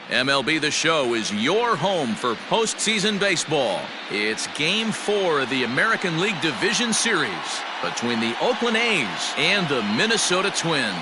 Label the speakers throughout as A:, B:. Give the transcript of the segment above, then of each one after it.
A: MLB The Show is your home for postseason baseball. It's Game 4 of the American League Division Series between the Oakland A's and the Minnesota Twins.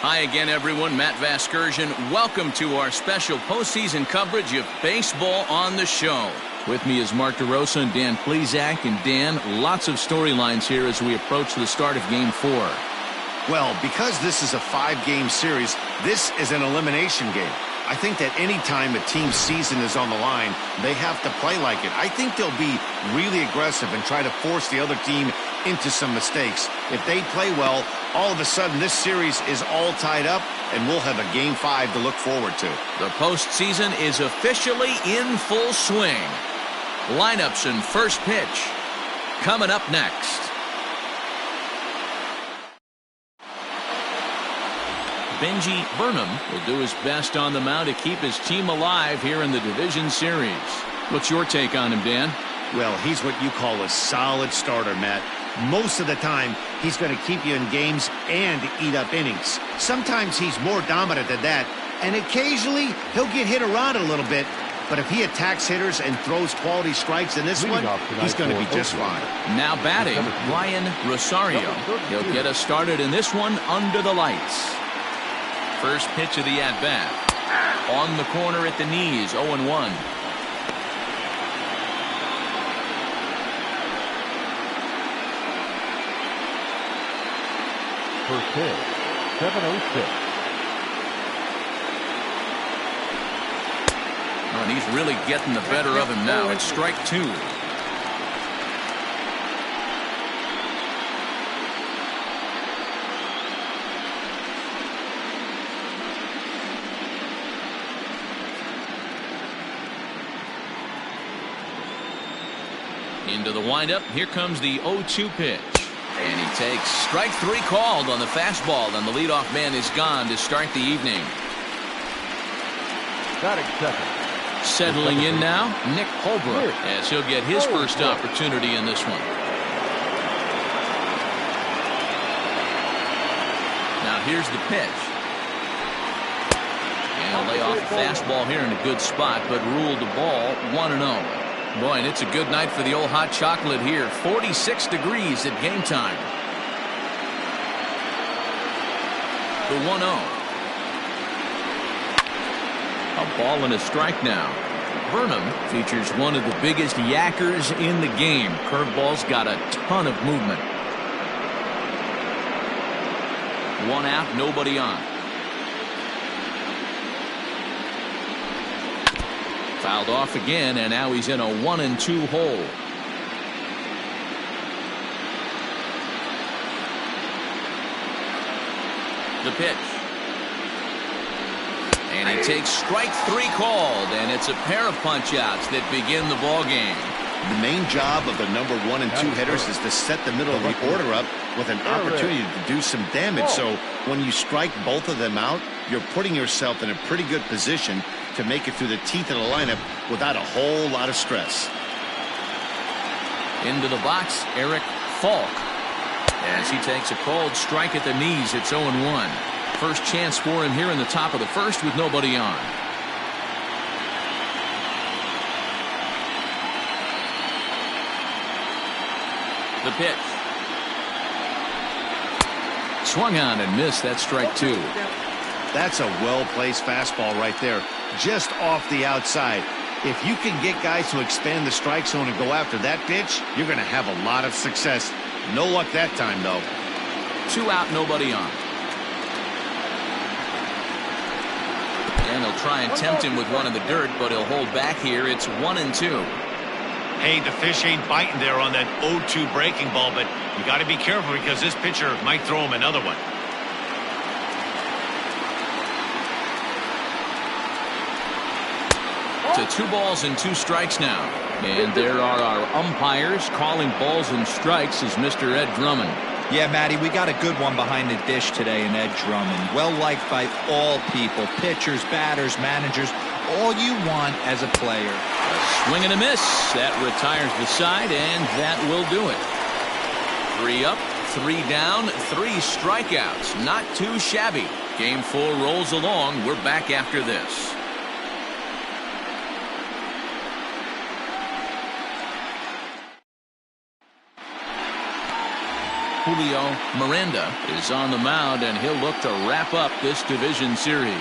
A: Hi again, everyone. Matt Vasgersian. Welcome to our special postseason coverage of Baseball on the Show. With me is Mark DeRosa and Dan Plesac. And Dan, lots of storylines here as we approach the start of Game 4.
B: Well, because this is a 5-game series, this is an elimination game. I think that any time a team's season is on the line, they have to play like it. I think they'll be really aggressive and try to force the other team into some mistakes. If they play well, all of a sudden this series is all tied up and we'll have a Game 5 to look forward to.
A: The postseason is officially in full swing. Lineups and first pitch coming up next. Benji Burnham will do his best on the mound to keep his team alive here in the division series. What's your take on him, Dan?
B: Well, he's what you call a solid starter, Matt. Most of the time, he's going to keep you in games and eat up innings. Sometimes he's more dominant than that, and occasionally he'll get hit around a little bit. But if he attacks hitters and throws quality strikes in this one, he's going to be just fine.
A: Now batting, Ryan Rosario. He'll get us started in this one under the lights. First pitch of the at-bat. On the corner at the knees, 0-1.
C: First pitch, 7-0-6.
A: Oh, and he's really getting the better of him now. It's strike 2. Into the windup. Here comes the 0-2 pitch. And he takes strike 3 called on the fastball, and the leadoff man is gone to start the evening.
C: Batting second.
A: Settling in now, Nick Holbrook, as he'll get his first opportunity in this one. Now here's the pitch. And lay off the fastball here in a good spot, but ruled the ball 1-0. Boy, and it's a good night for the old hot chocolate here. 46 degrees at game time. The 1-0. A ball and a strike now. Burnham features one of the biggest yackers in the game. Curveball's got a ton of movement. 1 out, nobody on. Fouled off again, and now he's in a 1-2 hole. The pitch. And he takes strike 3 called, and it's a pair of punch-outs that begin the ball game.
B: The main job of the number 1 and 2 hitters is to set the middle of the order up with an opportunity to do some damage. So when you strike both of them out, you're putting yourself in a pretty good position to make it through the teeth of the lineup without a whole lot of stress.
A: Into the box, Eric Falk. As he takes a called strike at the knees, it's 0-1. First chance for him here in the top of the first with nobody on. The pitch. Swung on and missed. That's strike 2.
B: That's a well-placed fastball right there, just off the outside. If you can get guys to expand the strike zone and go after that pitch, you're going to have a lot of success. No luck that time, though.
A: 2 out, nobody on. And they'll try and tempt him with one in the dirt, but he'll hold back here. It's 1-2.
D: Hey, the fish ain't biting there on that 0-2 breaking ball, but you got to be careful because this pitcher might throw him another one.
A: To 2 balls and 2 strikes now. And there are our umpires calling balls and strikes as Mr. Ed Drummond.
E: Yeah, Matty, we got a good one behind the dish today in Ed Drummond. Well liked by all people, pitchers, batters, managers, all you want as a player.
A: A swing and a miss. That retires the side, and that will do it. 3 up, 3 down, 3 strikeouts. Not too shabby. Game 4 rolls along. We're back after this. Julio Miranda is on the mound, and he'll look to wrap up this division series.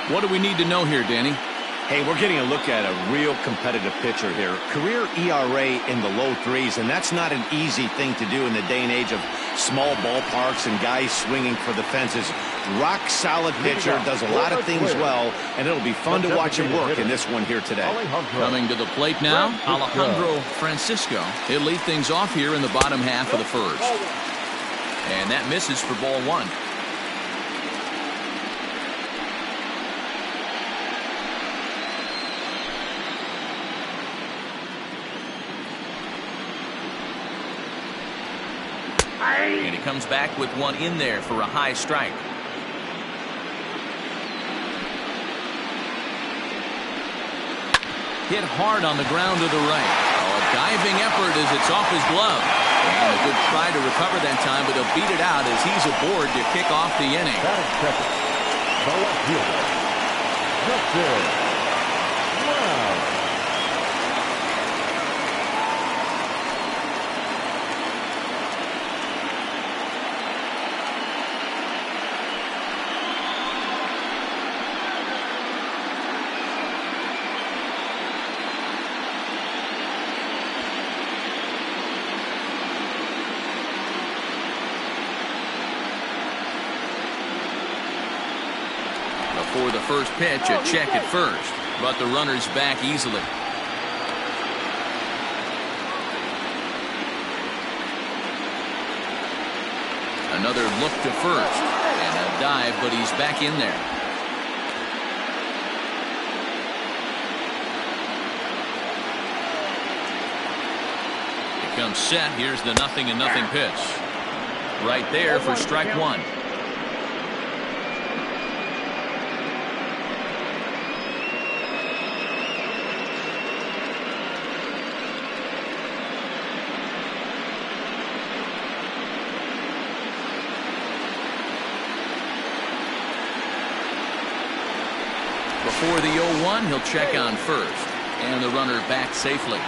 A: What do we need to know here, Danny?
B: Hey, we're getting a look at a real competitive pitcher here. Career ERA in the low 3s, and that's not an easy thing to do in the day and age of small ballparks and guys swinging for the fences. Rock solid pitcher, does a lot of things well, and it'll be fun to watch him work in this one here today.
A: Coming to the plate now, Alejandro Francisco. He'll lead things off here in the bottom half of the first. And that misses for ball 1. And he comes back with one in there for a high strike. Hit hard on the ground to the right. A diving effort as it's off his glove. And a good try to recover that time, but he'll beat it out as he's aboard to kick off the inning. For the first pitch, a check at first, but the runner's back easily. Another look to first, and a dive, but he's back in there. He comes set. Here's the 0-0 pitch. Right there for strike 1. Before the 0-1, he'll check on first, and the runner back safely.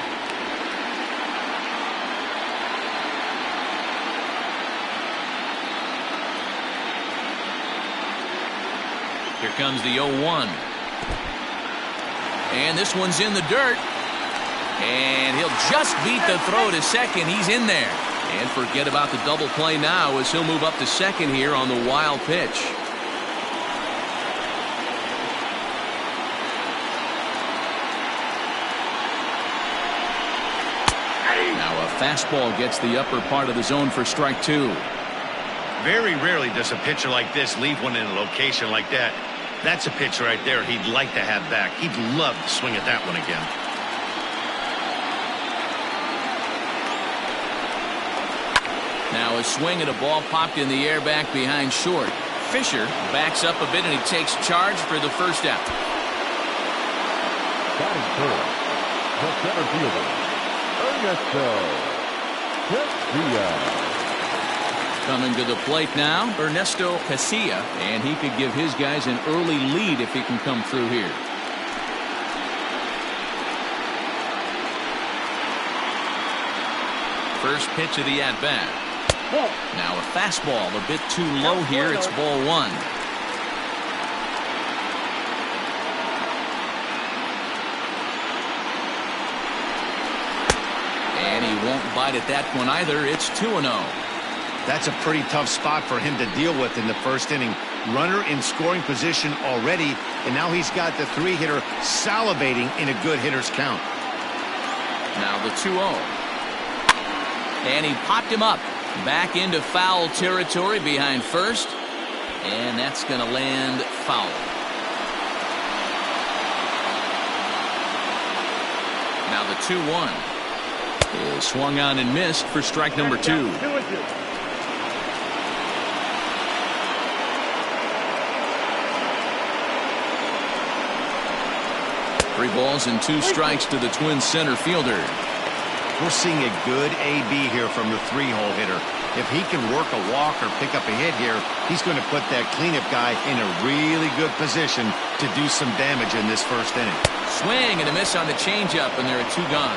A: Here comes the 0-1. And this one's in the dirt. And he'll just beat the throw to second. He's in there. And forget about the double play now as he'll move up to second here on the wild pitch. Fastball gets the upper part of the zone for strike 2.
D: Very rarely does a pitcher like this leave one in a location like that. That's a pitch right there he'd like to have back. He'd love to swing at that one again.
A: Now a swing at a ball popped in the air back behind short. Fisher backs up a bit and he takes charge for the first out.
C: Batting first, the center fielder, Ernesto.
A: Coming to the plate now, Ernesto Casilla, and he could give his guys an early lead if he can come through here. First pitch of the at-bat. Now a fastball a bit too low here. It's ball 1. And he won't bite at that one either. It's 2-0.
B: That's a pretty tough spot for him to deal with in the first inning. Runner in scoring position already, and now he's got the 3-hitter salivating in a good hitter's count.
A: Now the 2-0. And he popped him up. Back into foul territory behind first. And that's going to land foul. Now the 2-1. Is swung on and missed for strike number 2. 3 balls and 2 strikes to the Twins center fielder.
B: We're seeing a good AB here from the three-hole hitter. If he can work a walk or pick up a hit here, he's going to put that cleanup guy in a really good position to do some damage in this first inning.
A: Swing and a miss on the changeup, and there are 2 gone.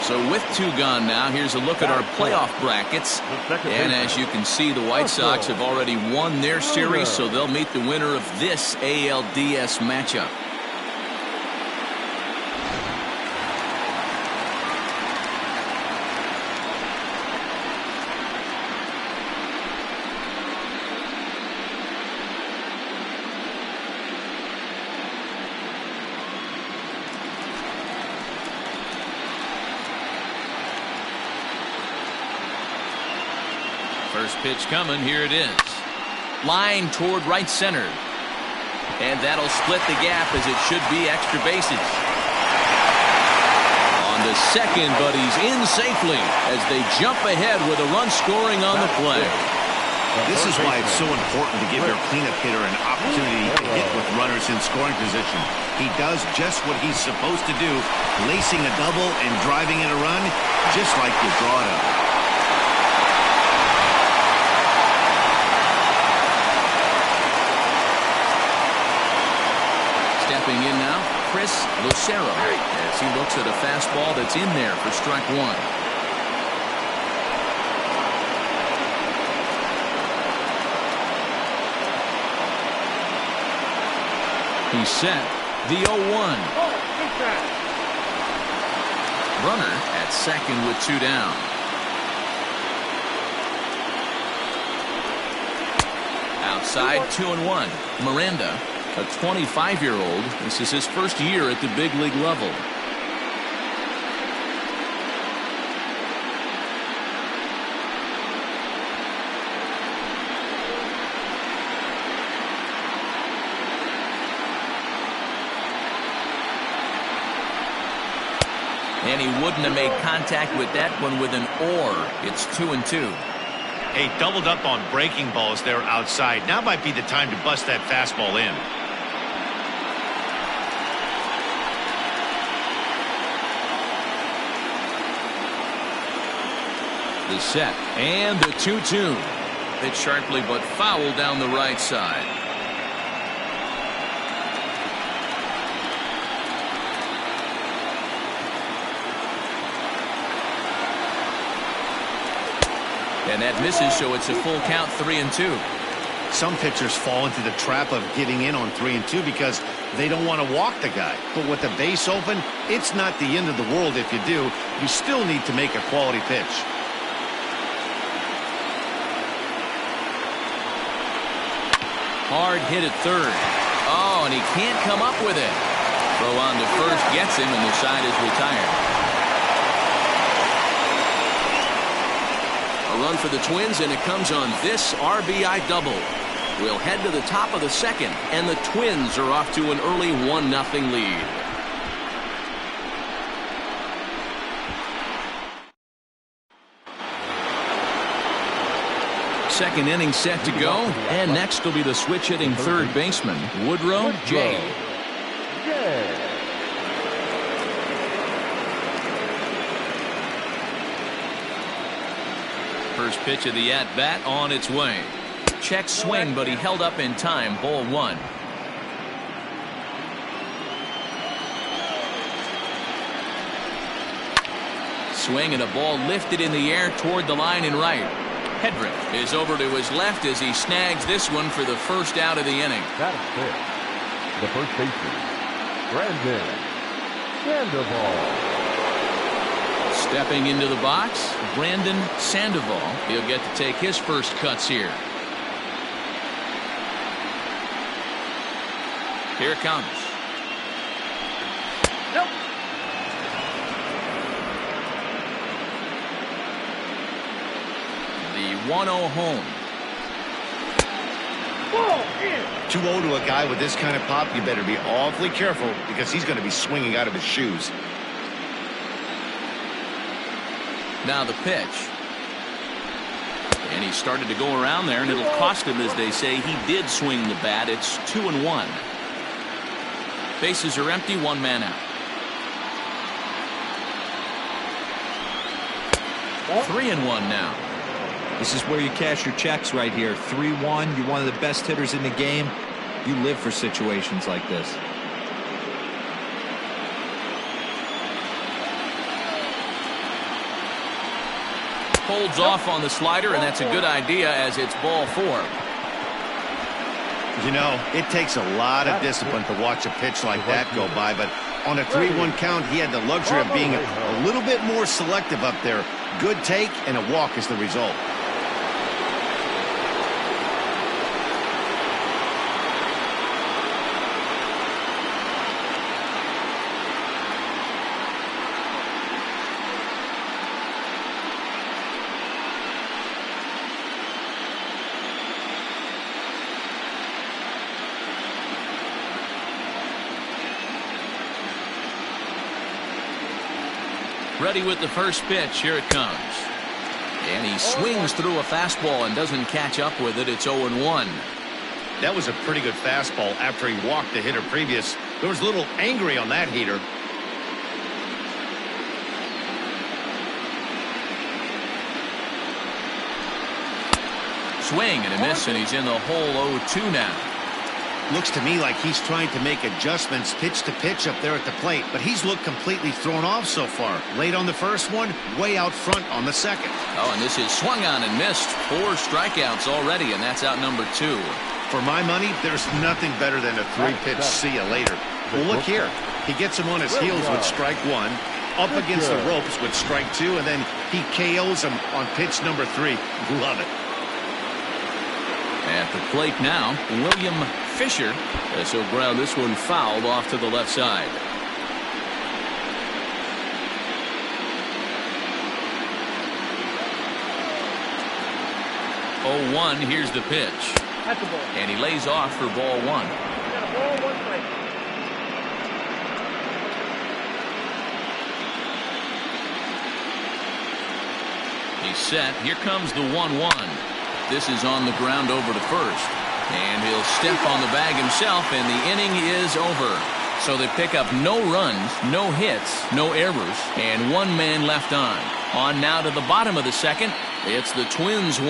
A: So with 2 gone now, here's a look at our playoff brackets. And as you can see, the White Sox have already won their series, so they'll meet the winner of this ALDS matchup. First pitch coming. Here it is. Line toward right center. And that'll split the gap as it should be extra bases. On the second, but he's in safely as they jump ahead with a run scoring on the play.
B: This is why it's so important to give your cleanup hitter an opportunity to hit with runners in scoring position. He does just what he's supposed to do, lacing a double and driving in a run, just like you draw it up.
A: Stepping in now, Lucero, as he looks at a fastball that's in there for strike 1. He's set. The 0-1. Runner at second with 2 down. Outside, 2-1. Miranda, a 25-year-old. This is his first year at the big league level. And he wouldn't have made contact with that one with an or. It's 2-2.
D: Hey, doubled up on breaking balls there outside. Now might be the time to bust that fastball in.
A: The set and the 2-2. Hit sharply but foul down the right side. And that misses, so it's a full count, 3-2.
B: Some pitchers fall into the trap of giving in on 3-2 because they don't want to walk the guy. But with the base open, it's not the end of the world if you do. You still need to make a quality pitch.
A: Hard hit at third. Oh, and he can't come up with it. Throw on to first gets him, and the side is retired. A run for the Twins, and it comes on this RBI double. We'll head to the top of the second, and the Twins are off to an early 1-0 lead. Second inning set to go, and next will be the switch-hitting third baseman, Woodrow J. First pitch of the at-bat on its way. Check swing, but he held up in time. Ball 1. Swing and a ball lifted in the air toward the line and right. Hedrick is over to his left as he snags this one for the first out of the inning.
C: That is it. The first baseman, Brandon Sandoval.
A: Stepping into the box, Brandon Sandoval. He'll get to take his first cuts here. Here it comes.
C: Nope.
A: The 1-0 home.
B: 2-0 to a guy with this kind of pop, you better be awfully careful because he's going to be swinging out of his shoes.
A: Now the pitch. And he started to go around there, and it'll cost him, as they say. He did swing the bat. It's 2-1. Bases are empty, 1 man out. 3-1 now.
E: This is where you cash your checks right here. 3-1. You're one of the best hitters in the game. You live for situations like this.
A: Holds off on the slider, and that's a good idea as it's ball 4.
B: You know, it takes a lot of discipline to watch a pitch like that go by, but on a 3-1 count, he had the luxury of being a little bit more selective up there. Good take, and a walk is the result.
A: Ready with the first pitch. Here it comes. And he swings through a fastball and doesn't catch up with it. It's 0-1.
D: That was a pretty good fastball after he walked the hitter previous. There was a little angry on that heater.
A: Swing and a miss, and he's in the hole 0-2 now.
B: Looks to me like he's trying to make adjustments pitch to pitch up there at the plate, but he's looked completely thrown off so far. Late on the first one, way out front on the second.
A: Oh, and this is swung on and missed. 4 strikeouts already, and that's out number 2.
B: For my money, there's nothing better than a 3-pitch see you later. Well, look here. He gets him on his heels with strike 1, up against the ropes with strike 2, and then he KOs him on pitch number 3. Love it.
A: At the plate now, William Fisher, as he'll ground this one fouled off to the left side. Oh, 1, here's the pitch.
F: That's a ball.
A: And he lays off for ball 1.
F: Got a ball, 1 strike.
A: He's set. Here comes the 1-1. This is on the ground over to first. And he'll step on the bag himself, and the inning is over. So they pick up no runs, no hits, no errors, and 1 man left on. On now to the bottom of the second. It's the Twins 1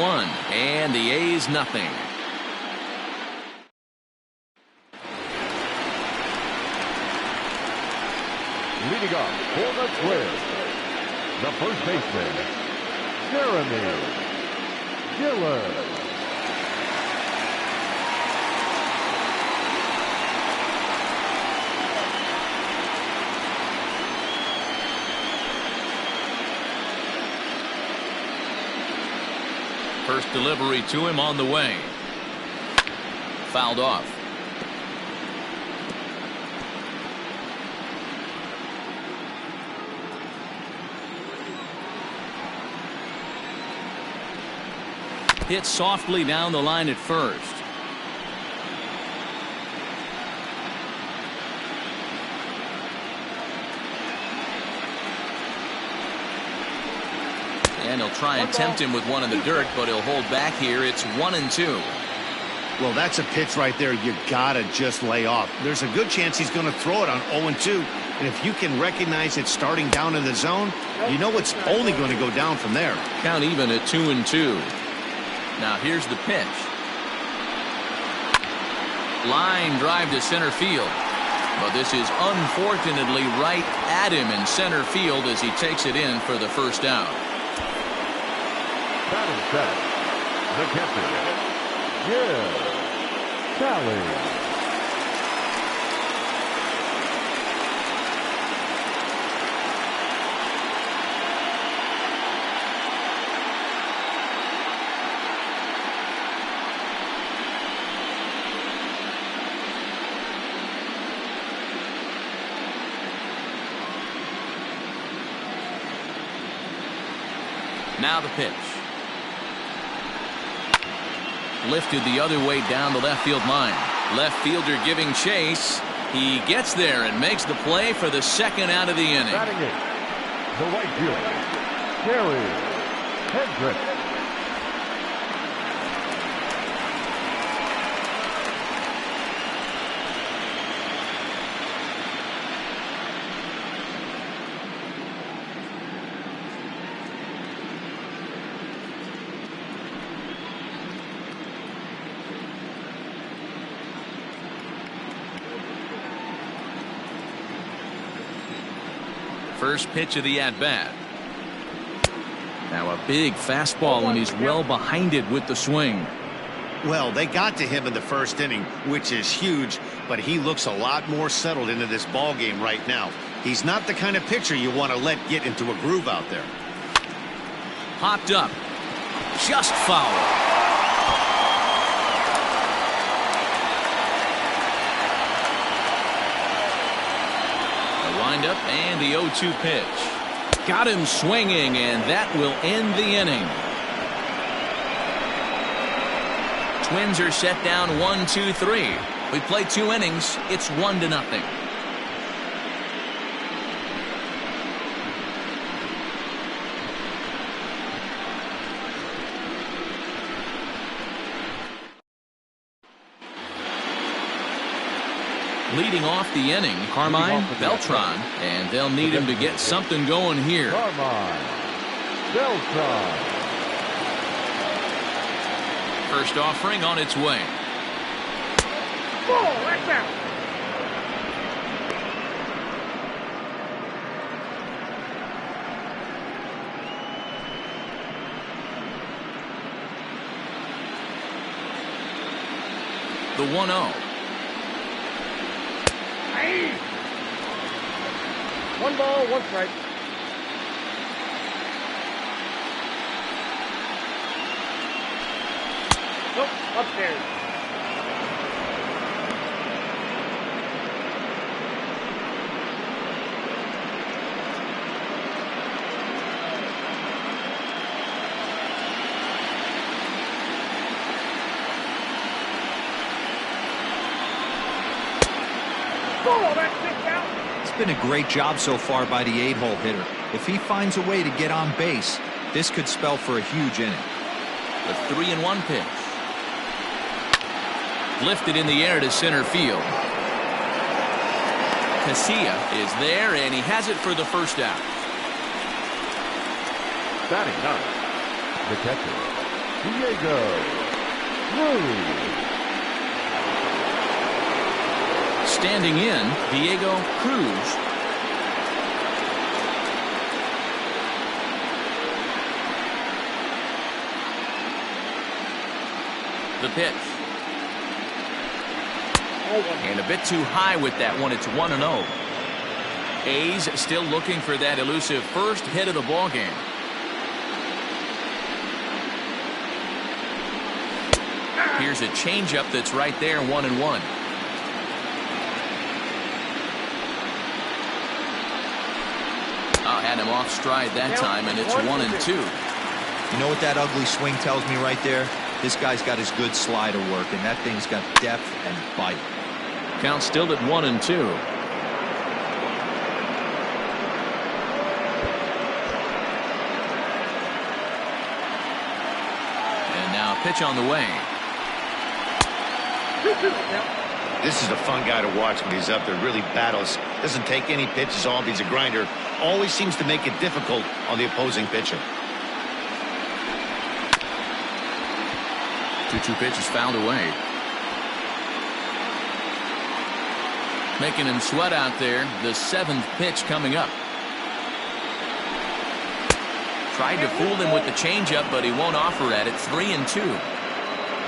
A: and the A's nothing.
C: Leading off for the Twins, the first baseman, Jeremy Gillis.
A: First delivery to him on the way. Fouled off. Hit softly down the line at first. And he'll try and tempt him with one in the dirt, but he'll hold back here. It's 1-2.
B: Well, that's a pitch right there you gotta just lay off. There's a good chance he's going to throw it on 0-2. And if you can recognize it starting down in the zone, you know it's only going to go down from there.
A: Count even at 2-2. Now here's the pitch. Line drive to center field. But this is unfortunately right at him in center field as he takes it in for the first out.
C: Batting set, the catcher, Jim Sally.
A: Now the pitch. Lifted the other way down the left field line. Left fielder giving chase. He gets there and makes the play for the second out of the inning.
C: Batting eighth, the right fielder, Gary Hendricks.
A: First pitch of the at-bat. Now a big fastball, and he's well behind it with the swing.
B: Well, they got to him in the first inning, which is huge, but he looks a lot more settled into this ball game right now. He's not the kind of pitcher you want to let get into a groove out there.
A: Popped up. Just foul. The windup and the 0-2 pitch. Got him swinging, and that will end the inning. Twins are set down 1-2-3. We played 2 innings. It's 1-0. Leading off the inning, Carmine Beltran, and they'll need him to get something going here.
C: Carmine Beltran.
A: First offering on its way.
F: Ball, that's out.
A: The 1-0.
F: Hey. 1 ball, 1 strike. Nope, upstairs.
E: It's been a great job so far by the 8-hole hitter. If he finds a way to get on base, this could spell for a huge inning.
A: The 3-1 pitch. Lifted in the air to center field. Casilla is there, and he has it for the first out.
C: Batting ninth, the catcher, Diego Cruz.
A: Standing in, Diego Cruz. The pitch. And a bit too high with that one. It's 1-0. A's still looking for that elusive first hit of the ball game. Here's a changeup that's right there, 1-1. Had him off stride that time, and it's 1-2.
E: You know what that ugly swing tells me right there? This guy's got his good slider work, and that thing's got depth and bite.
A: Count still at 1-2. And now pitch on the way.
B: This is a fun guy to watch when he's up there. Really battles. Doesn't take any pitches off. He's a grinder. Always seems to make it difficult on the opposing pitcher.
A: 2-2 pitch is fouled away. Making him sweat out there. The 7th pitch coming up. Tried to fool him with the changeup, but he won't offer at it. 3-2.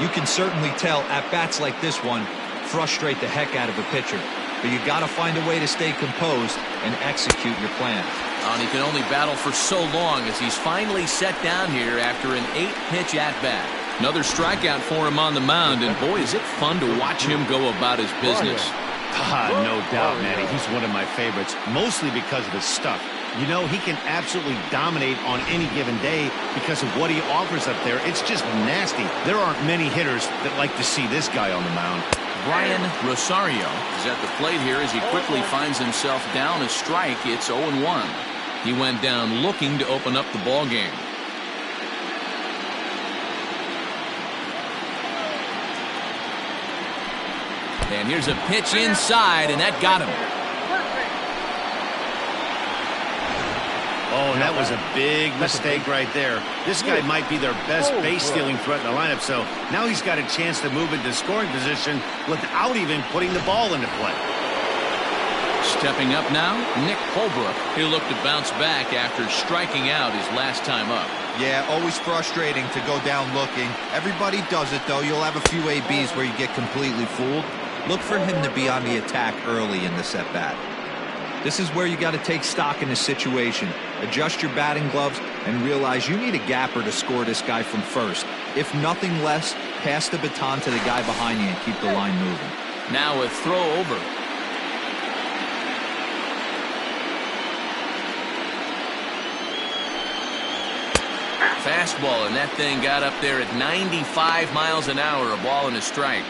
E: You can certainly tell at bats like this one frustrate the heck out of a pitcher. But you got to find a way to stay composed and execute your plan.
A: And he can only battle for so long as he's finally set down here after an 8-pitch at-bat. Another strikeout for him on the mound, and boy, is it fun to watch him go about his business.
B: No doubt, Manny. He's one of my favorites, mostly because of his stuff. You know, he can absolutely dominate on any given day because of what he offers up there. It's just nasty. There aren't many hitters that like to see this guy on the mound.
A: Brian Rosario is at the plate here as he quickly finds himself down a strike. It's 0-1. He went down looking to open up the ball game. And here's a pitch inside, and that got him.
B: Oh, that was a big mistake right there. This guy might be their best base-stealing threat in the lineup, so now he's got a chance to move into scoring position without even putting the ball into play.
A: Stepping up now, Nick Holbrook. He'll look to bounce back after striking out his last time up.
E: Yeah, always frustrating to go down looking. Everybody does it, though. You'll have a few ABs where you get completely fooled. Look for him to be on the attack early in this at-bat. This is where you got to take stock in the situation. Adjust your batting gloves and realize you need a gapper to score this guy from first. If nothing less, pass the baton to the guy behind you and keep the line moving.
A: Now a throw over. Fastball, and that thing got up there at 95 miles an hour, a ball and a strike.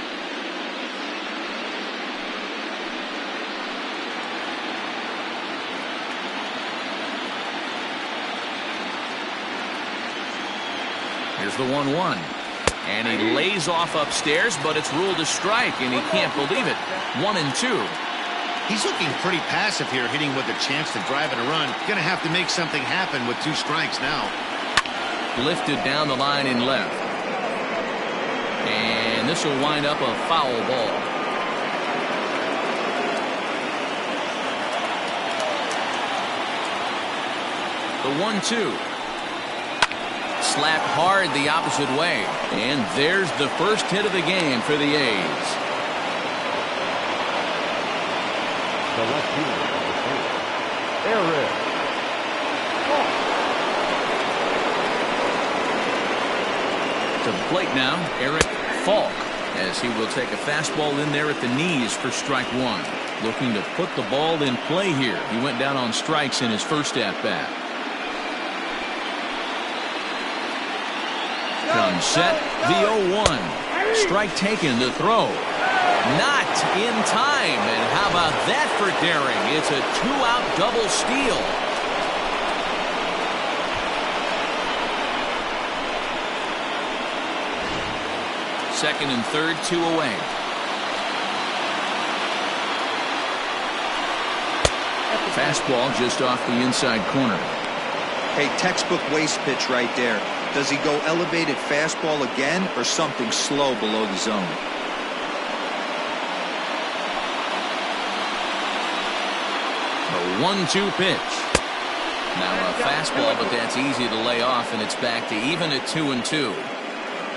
A: Here's the 1-1. And he lays off upstairs, but it's ruled a strike, and he can't believe it. 1-2.
B: He's looking pretty passive here, hitting with a chance to drive and a run. Going to have to make something happen with 2 strikes now.
A: Lifted down the line in left. And this will wind up a foul ball. The 1-2. Slapped hard the opposite way. And there's the first hit of the game for the A's.
C: The left fielder, Eric.
A: To the plate now, Eric Falk, as he will take a fastball in there at the knees for strike 1. Looking to put the ball in play here. He went down on strikes in his first at-bat. Comes set, the 0-1. Strike taken to throw. Not in time, and how about that for daring? It's a 2-out double steal. Second and third, 2 away. Fastball just off the inside corner.
E: Hey, textbook waste pitch right there. Does he go elevated fastball again or something slow below the zone?
A: A 1-2 pitch. Now a fastball, but that's easy to lay off, and it's back to even at 2-2.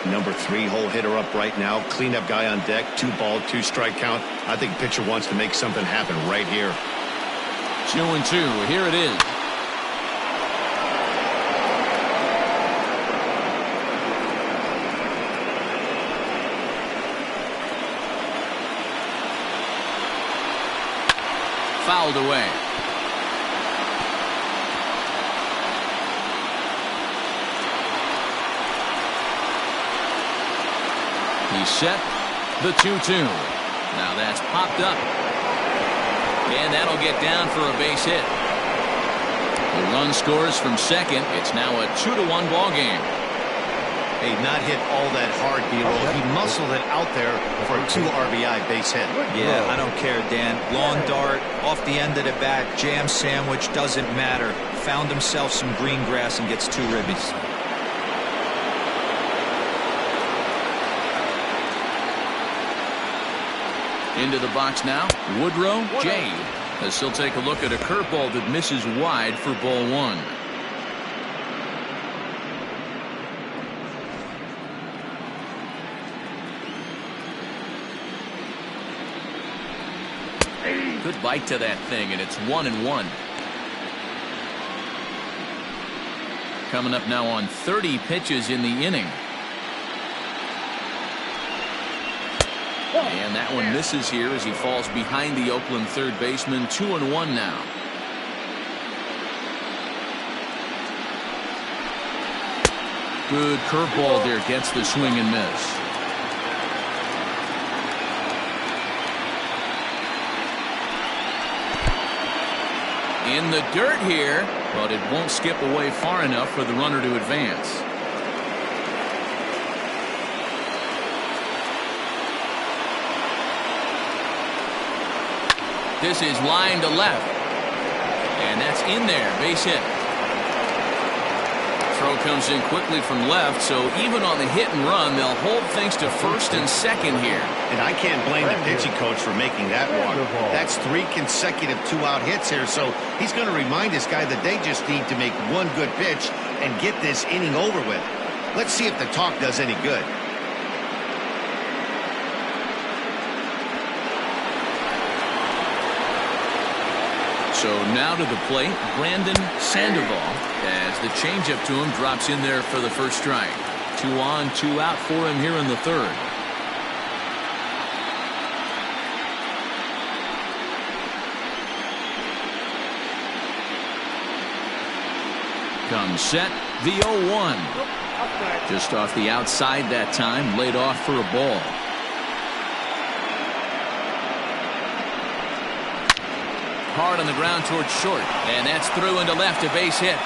B: Number 3 hole hitter up right now. Cleanup guy on deck. 2-ball, 2-strike count. I think pitcher wants to make something happen right here.
A: 2-2. Here it is. Fouled away. He's set. The 2-2. Now that's popped up. And that'll get down for a base hit. The run scores from second. It's now a 2-1 ball game.
B: Hey, not hit all that hard, B-roll. He muscled it out there for a 2 RBI base hit.
E: Yeah, I don't care, Dan. Long dart, off the end of the bat, jam sandwich, doesn't matter. Found himself some green grass and gets 2 ribbies.
A: Into the box now, Woodrow J. As he'll take a look at a curveball that misses wide for ball 1. Good bite to that thing, and it's 1-1. Coming up now on 30 pitches in the inning. And that one misses here as he falls behind the Oakland third baseman. 2-1 now. Good curveball there, gets the swing and miss. In the dirt here, but it won't skip away far enough for the runner to advance. This is line to left. And that's in there. Base hit. Throw Throw comes in quickly from left, so even on the hit and run, they'll hold things to first and second here.
B: And I can't blame the pitching coach for making that walk. That's 3 consecutive 2-out hits here, so he's going to remind this guy that they just need to make one good pitch and get this inning over with. Let's see if the talk does any good.
A: So now to the plate, Brandon Sandoval, as the changeup to him drops in there for the first strike. 2 on, 2 out for him here in the third. Comes set, the 0-1. Just off the outside that time, laid off for a ball. Hard on the ground towards short, and that's through into left, a base hit.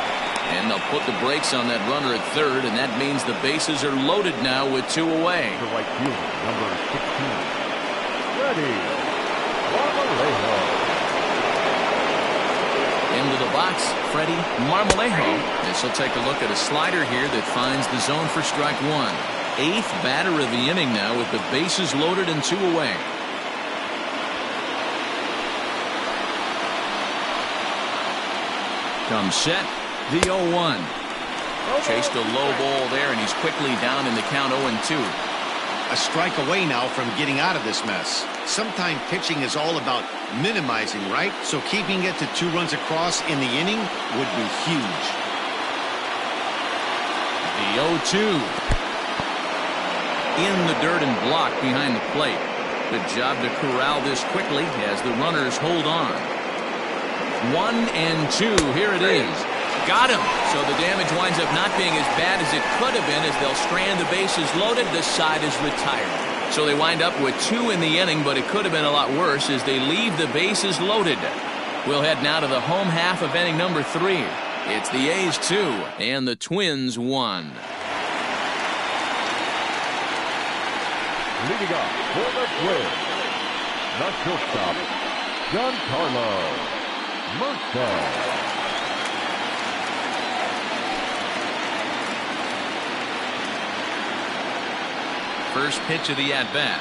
A: And they'll put the brakes on that runner at third, and that means the bases are loaded now with 2 away.
C: The right fielder, number 16, Freddie Marmolejo.
A: Into the box, Freddie Marmolejo. This will take a look at a slider here that finds the zone for strike 1. 8th batter of the inning now with the bases loaded and 2 away. Comes set, the 0-1. Chased a low ball there, and he's quickly down in the count 0-2.
B: A strike away now from getting out of this mess. Sometimes pitching is all about minimizing, right? So keeping it to 2 runs across in the inning would be huge.
A: The 0-2. In the dirt and blocked behind the plate. Good job to corral this quickly as the runners hold on. 1 and 2. Here it is. Got him. So the damage winds up not being as bad as it could have been as they'll strand the bases loaded. This side is retired. So they wind up with 2 in the inning, but it could have been a lot worse as they leave the bases loaded. We'll head now to the home half of inning number 3. It's the A's 2 and the Twins 1.
C: Leading up for the Twins, the shortstop, Giancarlo Merced.
A: First pitch of the at-bat.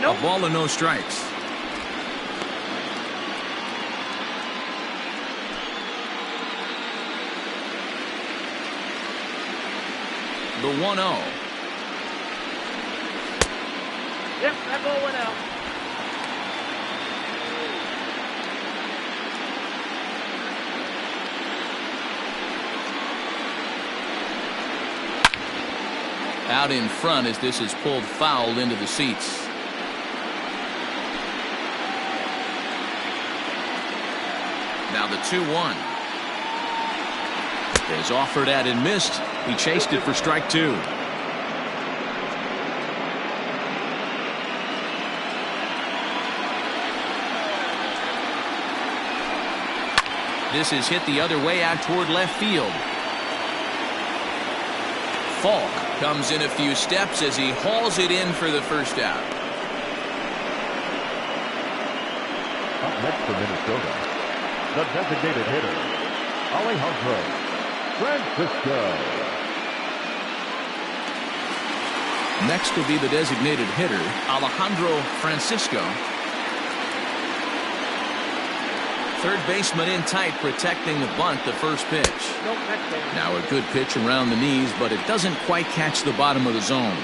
F: Nope.
A: A ball and no strikes. The 1-0.
F: Yep, that ball went out.
A: Out in front as this is pulled foul into the seats. Now the 2-1. Is offered at and missed. He chased it for strike 2. This is hit the other way out toward left field. Falk comes in a few steps as he hauls it in for the first out.
C: Up next for Minnesota, the designated hitter, Alejandro Francisco.
A: Next will be the designated hitter, Alejandro Francisco. Third baseman in tight, protecting the bunt, the first pitch.
F: Nope, that's there.
A: Now a good pitch around the knees, but it doesn't quite catch the bottom of the zone.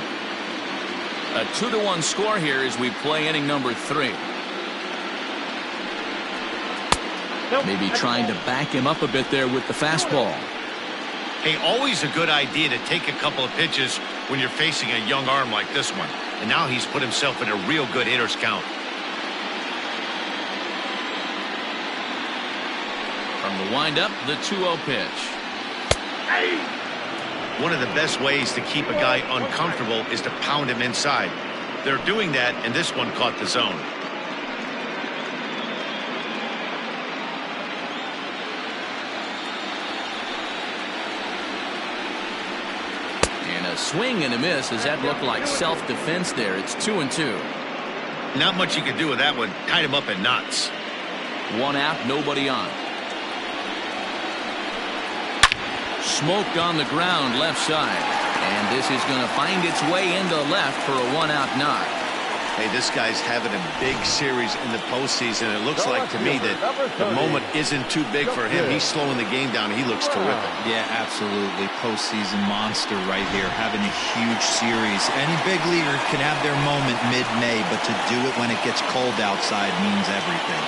A: A 2-1 score here as we play inning number 3.
F: Nope,
A: Maybe
F: that's
A: trying to
F: ball.
A: back him up a bit there with the fastball.
D: Hey, always a good idea to take a couple of pitches when you're facing a young arm like this one. And now he's put himself in a real good hitter's count.
A: From the windup, the 2-0 pitch.
D: One of the best ways to keep a guy uncomfortable is to pound him inside. They're doing that, and this one caught the zone.
A: And a swing and a miss. Does that look like self-defense there? It's 2-2.
D: Not much you can do with that one. Tied him up in knots.
A: 1 out, nobody on. Smoked on the ground left side. And this is going to find its way into left for a 1-out knock.
B: Hey, this guy's having a big series in the postseason. It looks like to me that the moment isn't too big for him. He's slowing the game down. He looks terrific.
E: Yeah, absolutely. Postseason monster right here, having a huge series. Any big leaguer can have their moment mid-May, but to do it when it gets cold outside means everything.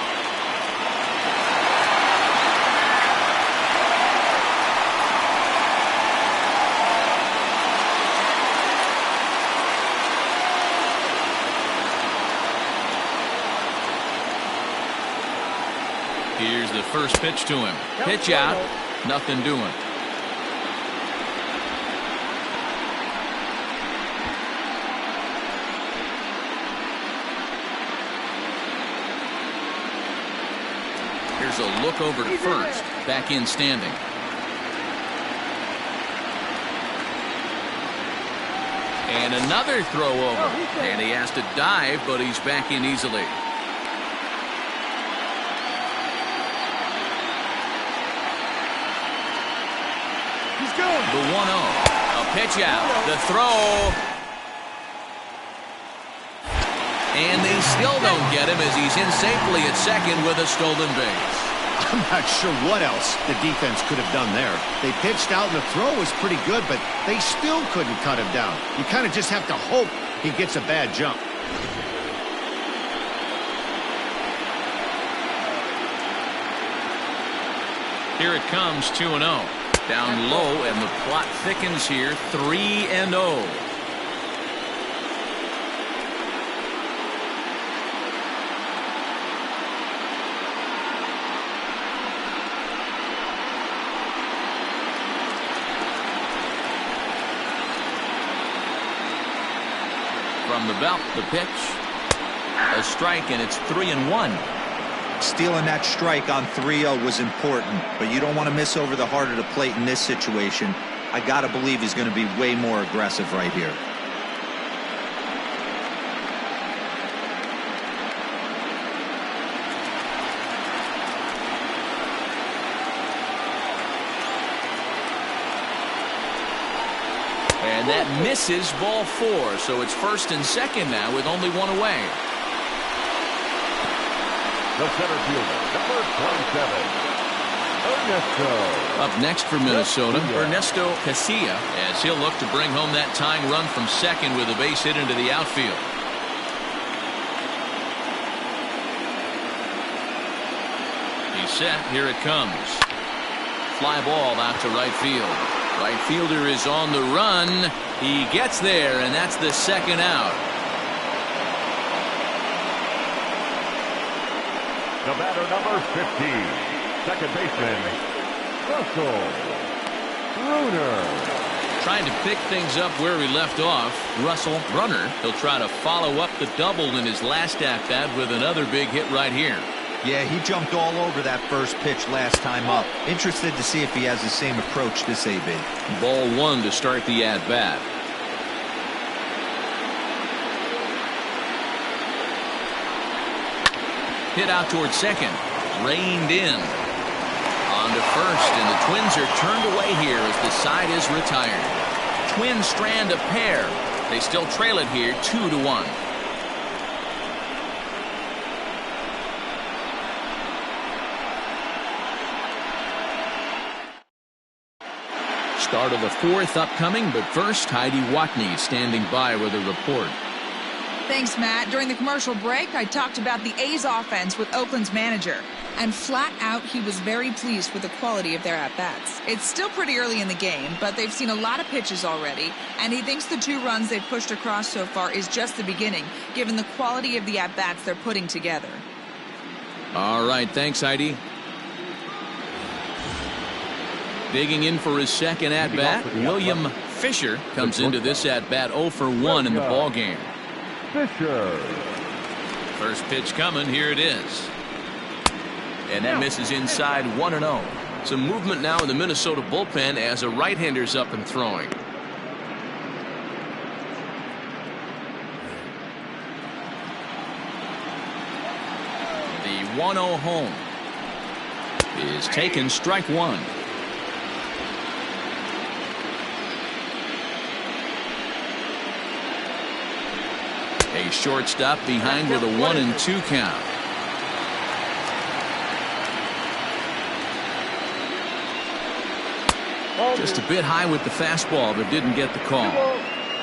A: Here's the first pitch to him. Pitch out. Nothing doing. Here's a look over to first. Back in standing. And another throw over. And he has to dive, but he's back in easily. The 1-0. A pitch out. The throw. And they still don't get him as he's in safely at second with a stolen base.
B: I'm not sure what else the defense could have done there. They pitched out and the throw was pretty good, but they still couldn't cut him down. You kind of just have to hope he gets a bad jump.
A: Here it comes, 2-0. Down low, and the plot thickens here, 3-0. From the belt, the pitch. A strike, and it's 3-1.
E: Stealing that strike on 3-0 was important, but you don't want to miss over the heart of the plate in this situation. I got to believe he's going to be way more aggressive right here.
A: And that misses, ball 4, so it's first and second now with only one away.
C: The center fielder, number 27, Ernesto.
A: Up next for Minnesota, Ernesto Casilla, as he'll look to bring home that tying run from second with a base hit into the outfield. He's set. Here it comes. Fly ball out to right field. Right fielder is on the run. He gets there, and that's the second out.
C: The batter, number 50, second baseman, Russell Bruner.
A: Trying to pick things up where he left off. Russell Brunner. He'll try to follow up the double in his last at-bat with another big hit right here.
E: Yeah, he jumped all over that first pitch last time up. Interested to see if he has the same approach this AB.
A: Ball 1 to start the at-bat. Hit out towards second. Reined in. On to first, and the Twins are turned away here as the side is retired. Twins strand a pair. They still trail it here 2-1. Start of the 4th upcoming, but first, Heidi Watney standing by with a report.
G: Thanks, Matt. During the commercial break, I talked about the A's offense with Oakland's manager. And flat out, he was very pleased with the quality of their at-bats. It's still pretty early in the game, but they've seen a lot of pitches already. And he thinks the 2 runs they've pushed across so far is just the beginning, given the quality of the at-bats they're putting together.
A: All right, thanks, Heidi. Digging in for his second at-bat, William Fisher comes into this at-bat 0 for 1 in the ballgame.
C: Fisher.
A: First pitch coming. Here it is. And that misses inside 1-0. Some movement now in the Minnesota bullpen as a right-hander's up and throwing. The 1-0 home is taken, strike 1. A shortstop behind with a 1-2 count. Just a bit high with the fastball, but didn't get the call.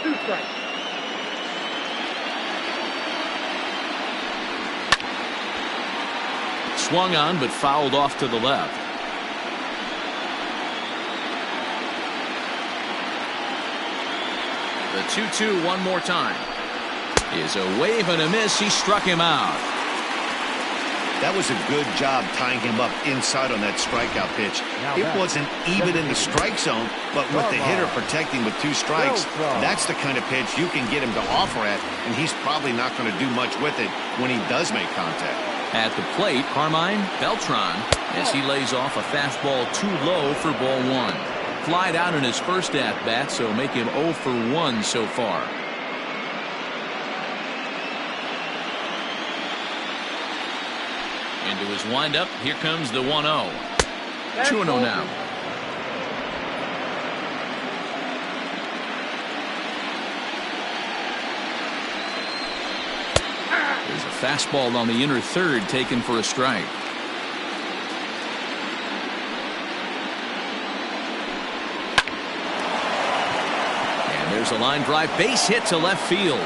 F: 2 strikes.
A: Swung on, but fouled off to the left. The 2-2 one more time. Is a wave and a miss. He struck him out.
B: That was a good job tying him up inside on that strikeout pitch. It wasn't even in the strike zone, but with the hitter protecting with 2 strikes, that's the kind of pitch you can get him to offer at, and he's probably not going to do much with it when he does make contact.
A: At the plate, Carmine Beltran, as he lays off a fastball too low for ball 1. Flied out in his first at-bat, so make him 0 for 1 so far. Into his windup, here comes the 1-0. 2-0 now. There's a fastball on the inner third taken for a strike. And there's a line drive base hit to left field.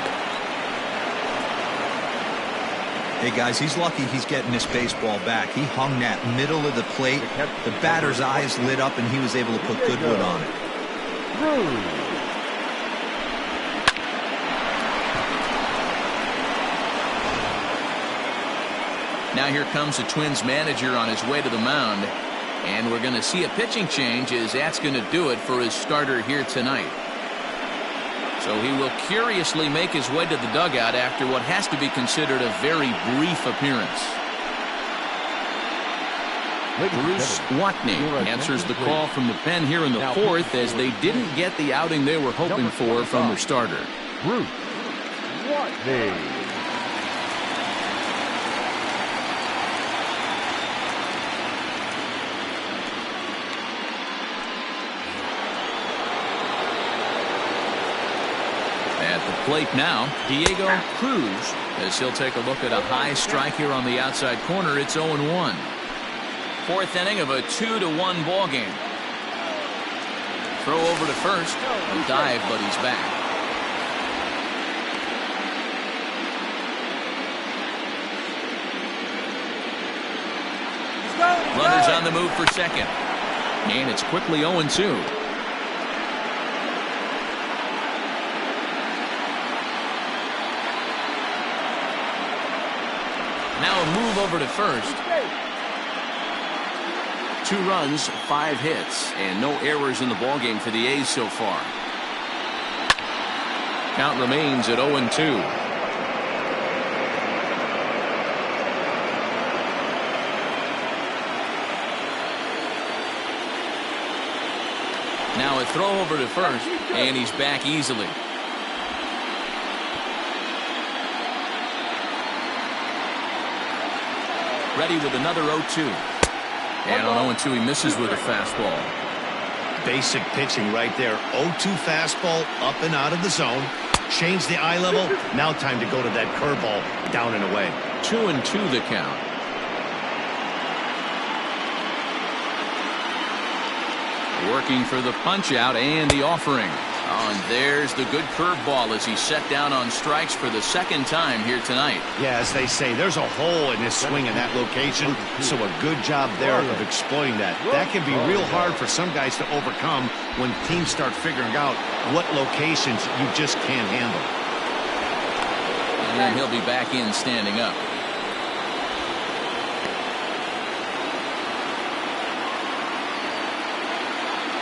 E: Hey guys, he's lucky he's getting this baseball back. He hung that middle of the plate. The batter's eyes lit up and he was able to put good wood on it.
C: Cruz.
A: Now here comes the Twins manager on his way to the mound. And we're going to see a pitching change as that's going to do it for his starter here tonight. So he will curiously make his way to the dugout after what has to be considered a very brief appearance. Bruce Watney answers the call from the pen here in the 4th as they didn't get the outing they were hoping for from their starter.
C: Bruce Watney.
A: Plate now, Diego Cruz, as he'll take a look at a high strike here on the outside corner. It's 0-1. 4th inning of a 2-1 ball game. Throw over to first. A dive, but he's back. Runners on the move for second. And it's quickly 0-2. Now a move over to first. 2 runs, 5 hits, and no errors in the ballgame for the A's so far. Count remains at 0-2. Now a throw over to first, and he's back easily. Ready with another 0-2. And on 0-2 he misses with a fastball.
B: Basic pitching right there. 0-2 fastball up and out of the zone. Change the eye level. Now time to go to that curveball down and away.
A: 2-2 the count. Working for the punch out and the offering. Oh, and there's the good curveball as he's set down on strikes for the 2nd time here tonight.
B: Yeah, as they say, there's a hole in his swing in that location, so a good job there of exploiting that. That can be real hard for some guys to overcome when teams start figuring out what locations you just can't handle.
A: And he'll be back in standing up.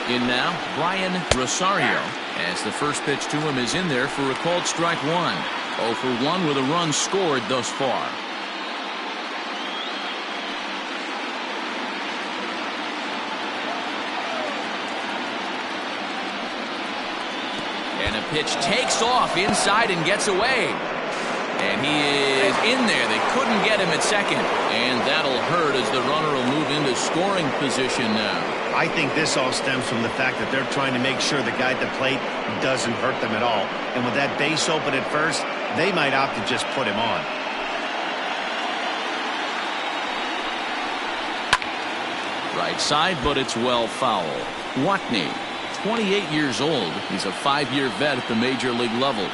A: In now, Brian Rosario, as the first pitch to him is in there for a called strike 1. 0 for 1 with a run scored thus far. And a pitch takes off inside and gets away. And he is in there. They couldn't get him at second. And that'll hurt as the runner will move into scoring position now.
B: I think this all stems from the fact that they're trying to make sure the guy at the plate doesn't hurt them at all. And with that base open at first, they might opt to just put him on.
A: Right side, but it's well foul. Watney, 28 years old. He's a 5-year vet at the major league level.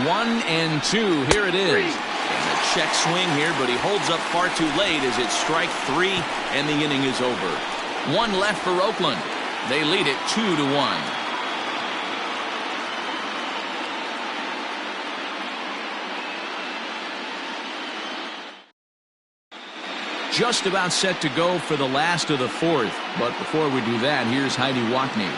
A: 1-2. Here it is. And a check swing here, but he holds up far too late as it's strike 3, and the inning is over. 1 left for Oakland. They lead it 2-1. Just about set to go for the last of the 4th. But before we do that, here's Heidi Watney.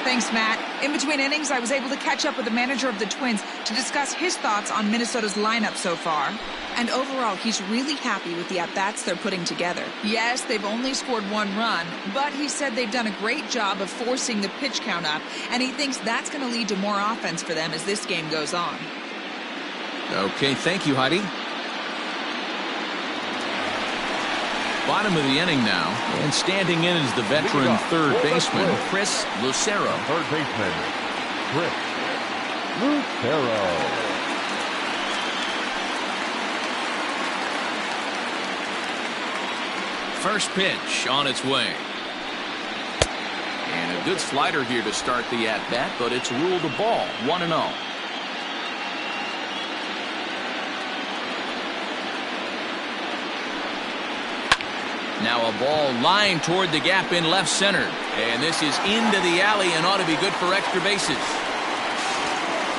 G: Thanks, Matt. In between innings, I was able to catch up with the manager of the Twins to discuss his thoughts on Minnesota's lineup so far. And overall, he's really happy with the at-bats they're putting together. Yes, they've only scored 1 run, but he said they've done a great job of forcing the pitch count up, and he thinks that's going to lead to more offense for them as this game goes on.
A: Okay, thank you, Heidi. Bottom of the inning now, and standing in is the veteran third baseman, Chris Lucero.
C: Third baseman, Chris Lucero.
A: First pitch on its way. And a good slider here to start the at-bat, but it's ruled a ball, 1-0. Now a ball lined toward the gap in left center. And this is into the alley and ought to be good for extra bases.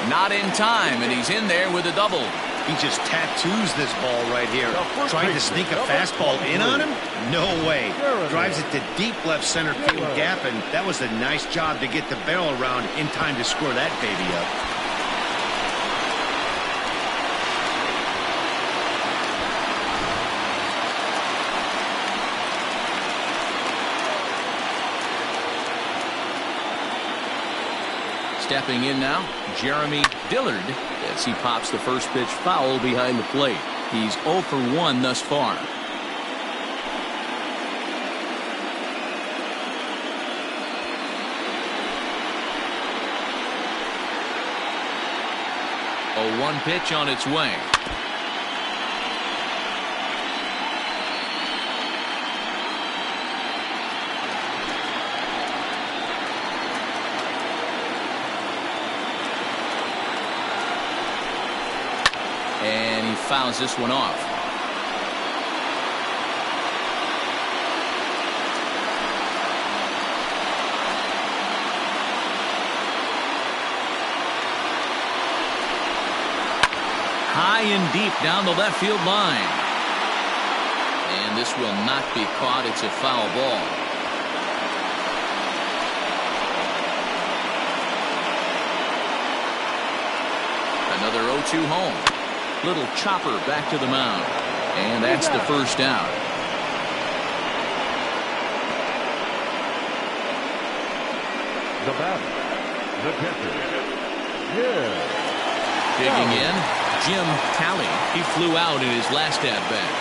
A: Not in time, and he's in there with a double.
B: He just tattoos this ball right here. Trying to sneak a fastball in on him? No way. Drives it to deep left center field gap, and that was a nice job to get the barrel around in time to score that baby up.
A: Stepping in now, Jeremy Dillard, as he pops the first pitch foul behind the plate. He's 0 for 1 thus far. A 1 pitch on its way. And he fouls this one off. High and deep down the left field line. And this will not be caught. It's a foul ball. Another 0-2 home. Little chopper back to the mound. And that's the first out.
C: The batter, the catcher, yeah.
A: Digging in, Jim Talley. He flew out in his last at-bat.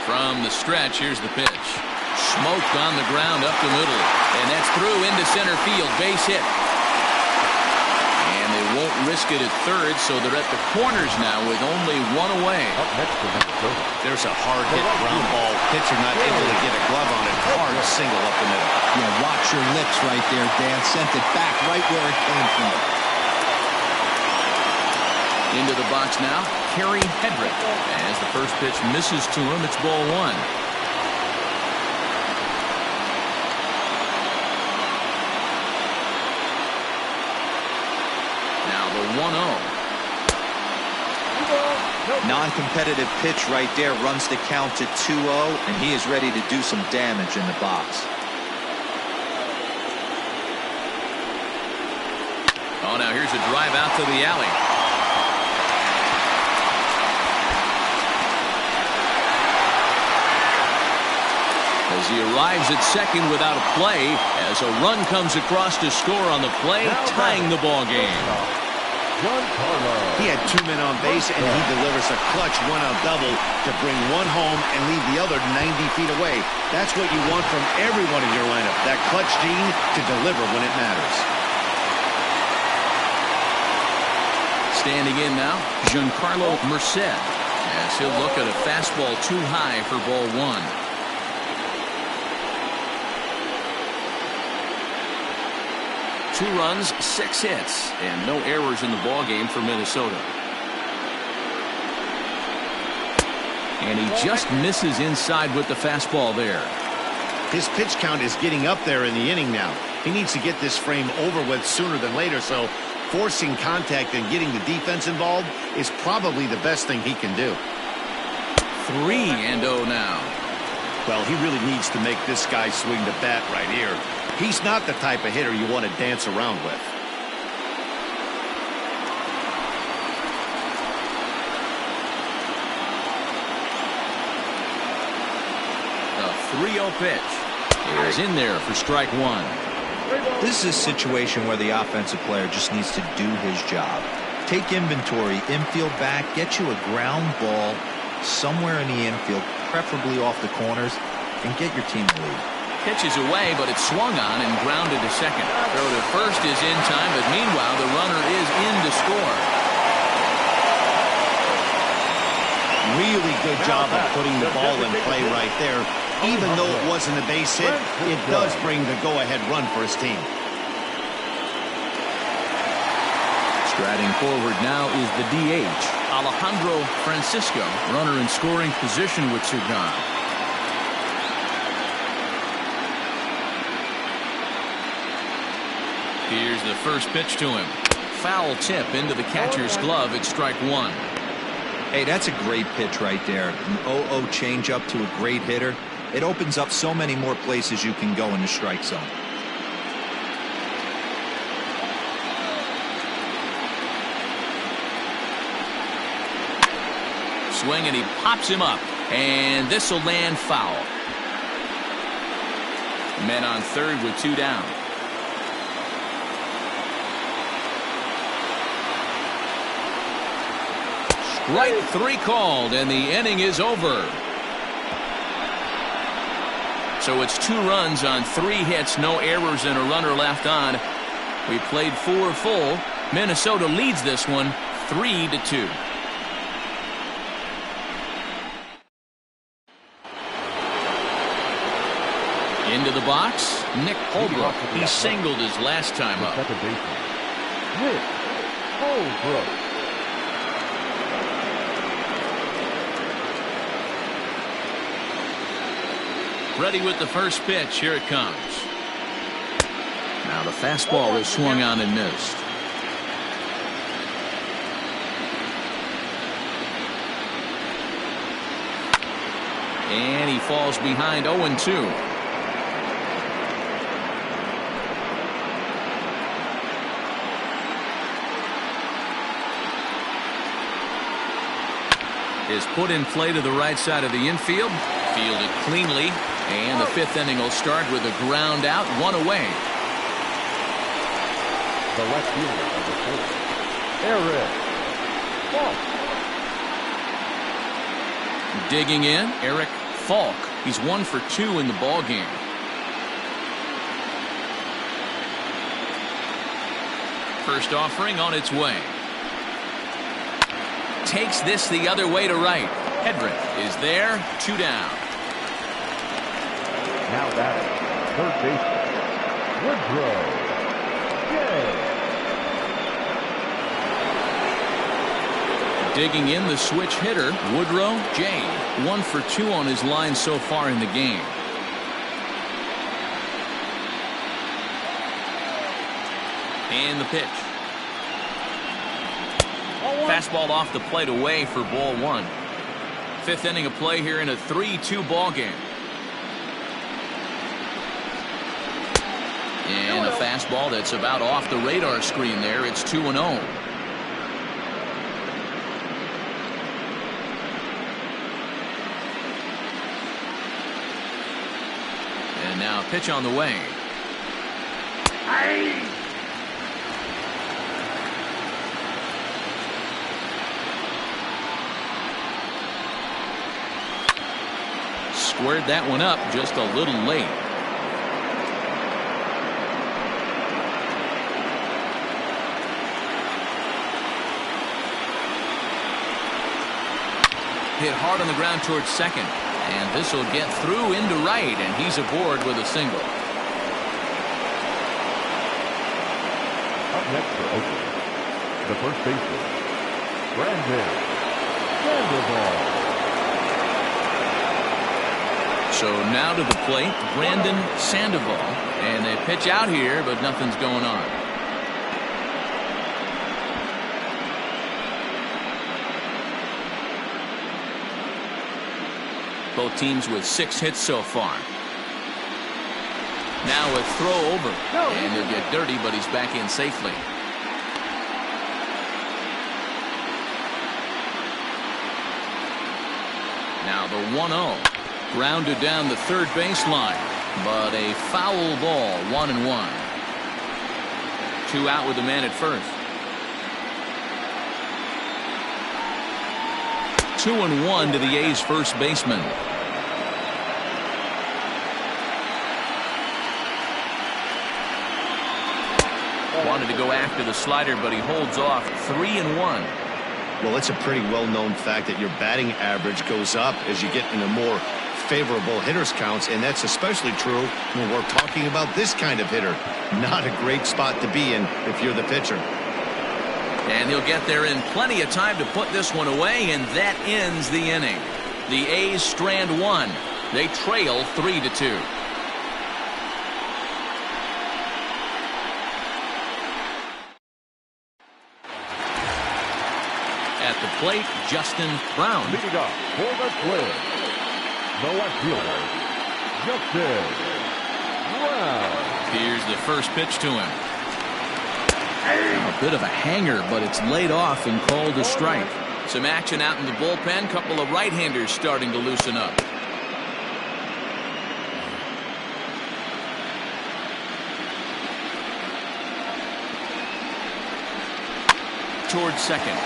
A: From the stretch, here's the pitch. Smoked on the ground up the middle. And that's through into center field. Base hit. And they won't risk it at third, so they're at the corners now with only 1 away.
C: Up next to Minnesota.
B: There's a hard hit ground ball. Pitcher not able to get a glove on it. Hard single up the middle.
E: Yeah, watch your lips right there, Dan. Sent it back right where it came from.
A: Into the box now, Kerry Hedrick. As the first pitch misses to him, it's ball 1. Now the 1-0.
E: Non-competitive pitch right there, runs the count to 2-0, and he is ready to do some damage in the box.
A: Oh, now here's a drive out to the alley. As he arrives at second without a play, as a run comes across to score on the play, tying the ball game.
C: Giancarlo.
B: He had 2 men on base, and he delivers a clutch one-out double to bring one home and leave the other 90 feet away. That's what you want from everyone in your lineup, that clutch gene to deliver when it matters.
A: Standing in now, Giancarlo Merced, as he'll look at a fastball too high for ball 1. Two runs, 6 hits, and no errors in the ball game for Minnesota. And he just misses inside with the fastball there.
B: His pitch count is getting up there in the inning now. He needs to get this frame over with sooner than later, so forcing contact and getting the defense involved is probably the best thing he can do.
A: 3-0 now.
B: Well, he really needs to make this guy swing the bat right here. He's not the type of hitter you want to dance around with.
A: The 3-0 pitch is in there for strike 1.
E: This is a situation where the offensive player just needs to do his job. Take inventory, infield back, get you a ground ball somewhere in the infield, preferably off the corners, and get your team the lead.
A: Pitch is away, but it's swung on and grounded to second. Throw to first is in time, but meanwhile the runner is in to score.
B: Really good job of putting the ball in play right there. Even though it wasn't a base hit, it does bring the go-ahead run for his team.
A: Striding forward now is the DH, Alejandro Francisco, runner in scoring position with 2 gone. Here's the first pitch to him. Foul tip into the catcher's glove at strike 1.
E: Hey, that's a great pitch right there. An 0-0 changeup to a great hitter. It opens up so many more places you can go in the strike zone.
A: Swing, and he pops him up, and this will land foul. Men on third with 2 down. Strike 3 called, and the inning is over. So it's 2 runs on 3 hits, no errors, and a runner left on. We played 4 full. Minnesota leads this one 3-2. Into the box, Nick Holbrook. He singled his last time up.
C: Second baseman, Nick Holbrook.
A: Ready with the first pitch. Here it comes. Now the fastball is swung on and missed. And he falls behind 0-2. Is put in play to the right side of the infield. Fielded cleanly. And the 5th inning will start with a ground out, 1 away.
C: The left fielder of the 4th, Eric Falk.
A: Digging in, Eric Falk. He's 1 for 2 in the ball game. First offering on its way. Takes this the other way to right. Hedrick is there, 2 down.
C: Now batting, third baseman, Woodrow J.
A: Digging in, the switch hitter, Woodrow J. 1 for 2 on his line so far in the game. And the pitch. Fastball off the plate away for ball 1. 5th inning of play here in a 3-2 ball game. And a fastball that's about off the radar screen there. It's 2-0. And now pitch on the way. squared that one up just a little late. Hit hard on the ground towards second. And this will get through into right, and he's aboard with a single.
C: Up next for Oakland, the first baseman, Sandoval.
A: So now to the plate, Brandon Sandoval. And they pitch out here, but nothing's going on. Both teams with 6 hits so far. Now a throw over. And he'll get dirty, but he's back in safely. Now the 1-0. Grounded down the third baseline. But a foul ball, 1-1. 2 out with the man at first. 2-1 to the A's first baseman. Wanted to go after the slider, but he holds off. 3-1.
B: Well, it's a pretty well-known fact that your batting average goes up as you get into more favorable hitters counts, and that's especially true when we're talking about this kind of hitter. Not a great spot to be in if you're the pitcher.
A: And he'll get there in plenty of time to put this one away, and that ends the inning. The A's strand one. They trail 3-2. At the plate, Justin Brown.
C: Leading up for the Twins, the left fielder, Justin Brown.
A: Here's the first pitch to him. A bit of a hanger, but it's laid off and called a strike. Some action out in the bullpen. Couple of right-handers starting to loosen up. Towards second.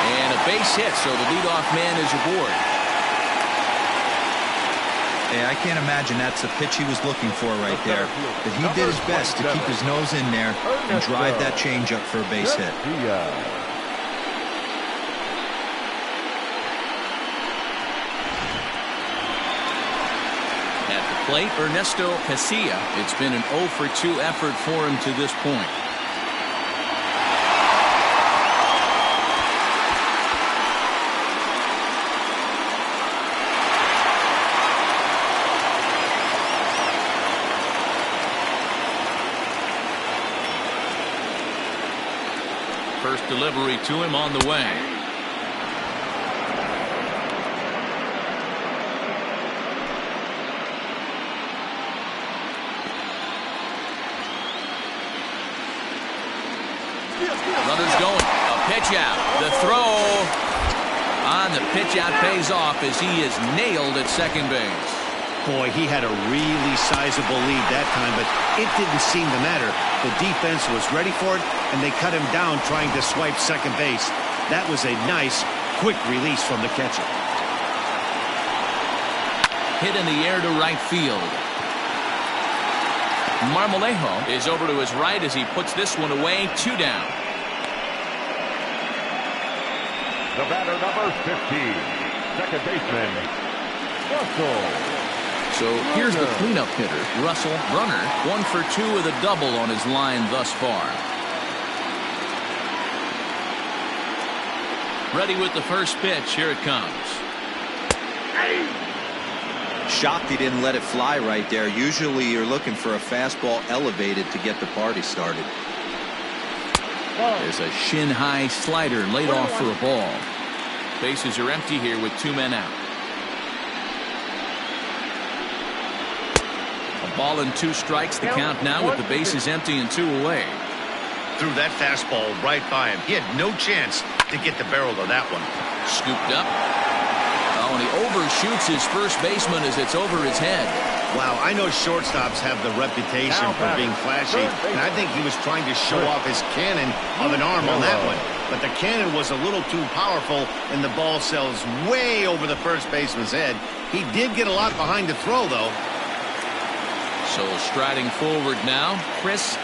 A: And a base hit, so the leadoff man is aboard.
E: Hey, I can't imagine that's the pitch he was looking for right there. But he did his best to keep his nose in there and drive that changeup for a base hit.
A: At the plate, Ernesto Casilla. It's been an 0-for-2 effort for him to this point. First delivery to him on the way. Runners going. A pitch out. The throw on the pitch out pays off as he is nailed at second base.
B: Boy, he had a really sizable lead that time, but it didn't seem to matter. The defense was ready for it, and they cut him down trying to swipe second base. That was a nice, quick release from the catcher.
A: Hit in the air to right field. Marmolejo is over to his right as he puts this one away. 2 down.
C: The batter, number 15, second baseman, Russell.
A: So here's the cleanup hitter, Russell Runner. 1 for 2 with a double on his line thus far. Ready with the first pitch. Here it comes.
E: Shocked he didn't let it fly right there. Usually you're looking for a fastball elevated to get the party started.
A: There's a shin-high slider laid off for a ball. Bases are empty here with 2 men out. A ball and 2 strikes. The count now with the bases empty and 2 away.
D: Threw that fastball right by him. He had no chance to get the barrel of that one.
A: Scooped up. Oh, and he overshoots his first baseman as it's over his head.
B: Wow, I know shortstops have the reputation for being flashy, and I think he was trying to show off his cannon of an arm on that one. but the cannon was a little too powerful, and the ball sails way over the first baseman's head. He did get a lot behind the throw, though.
A: So striding forward now,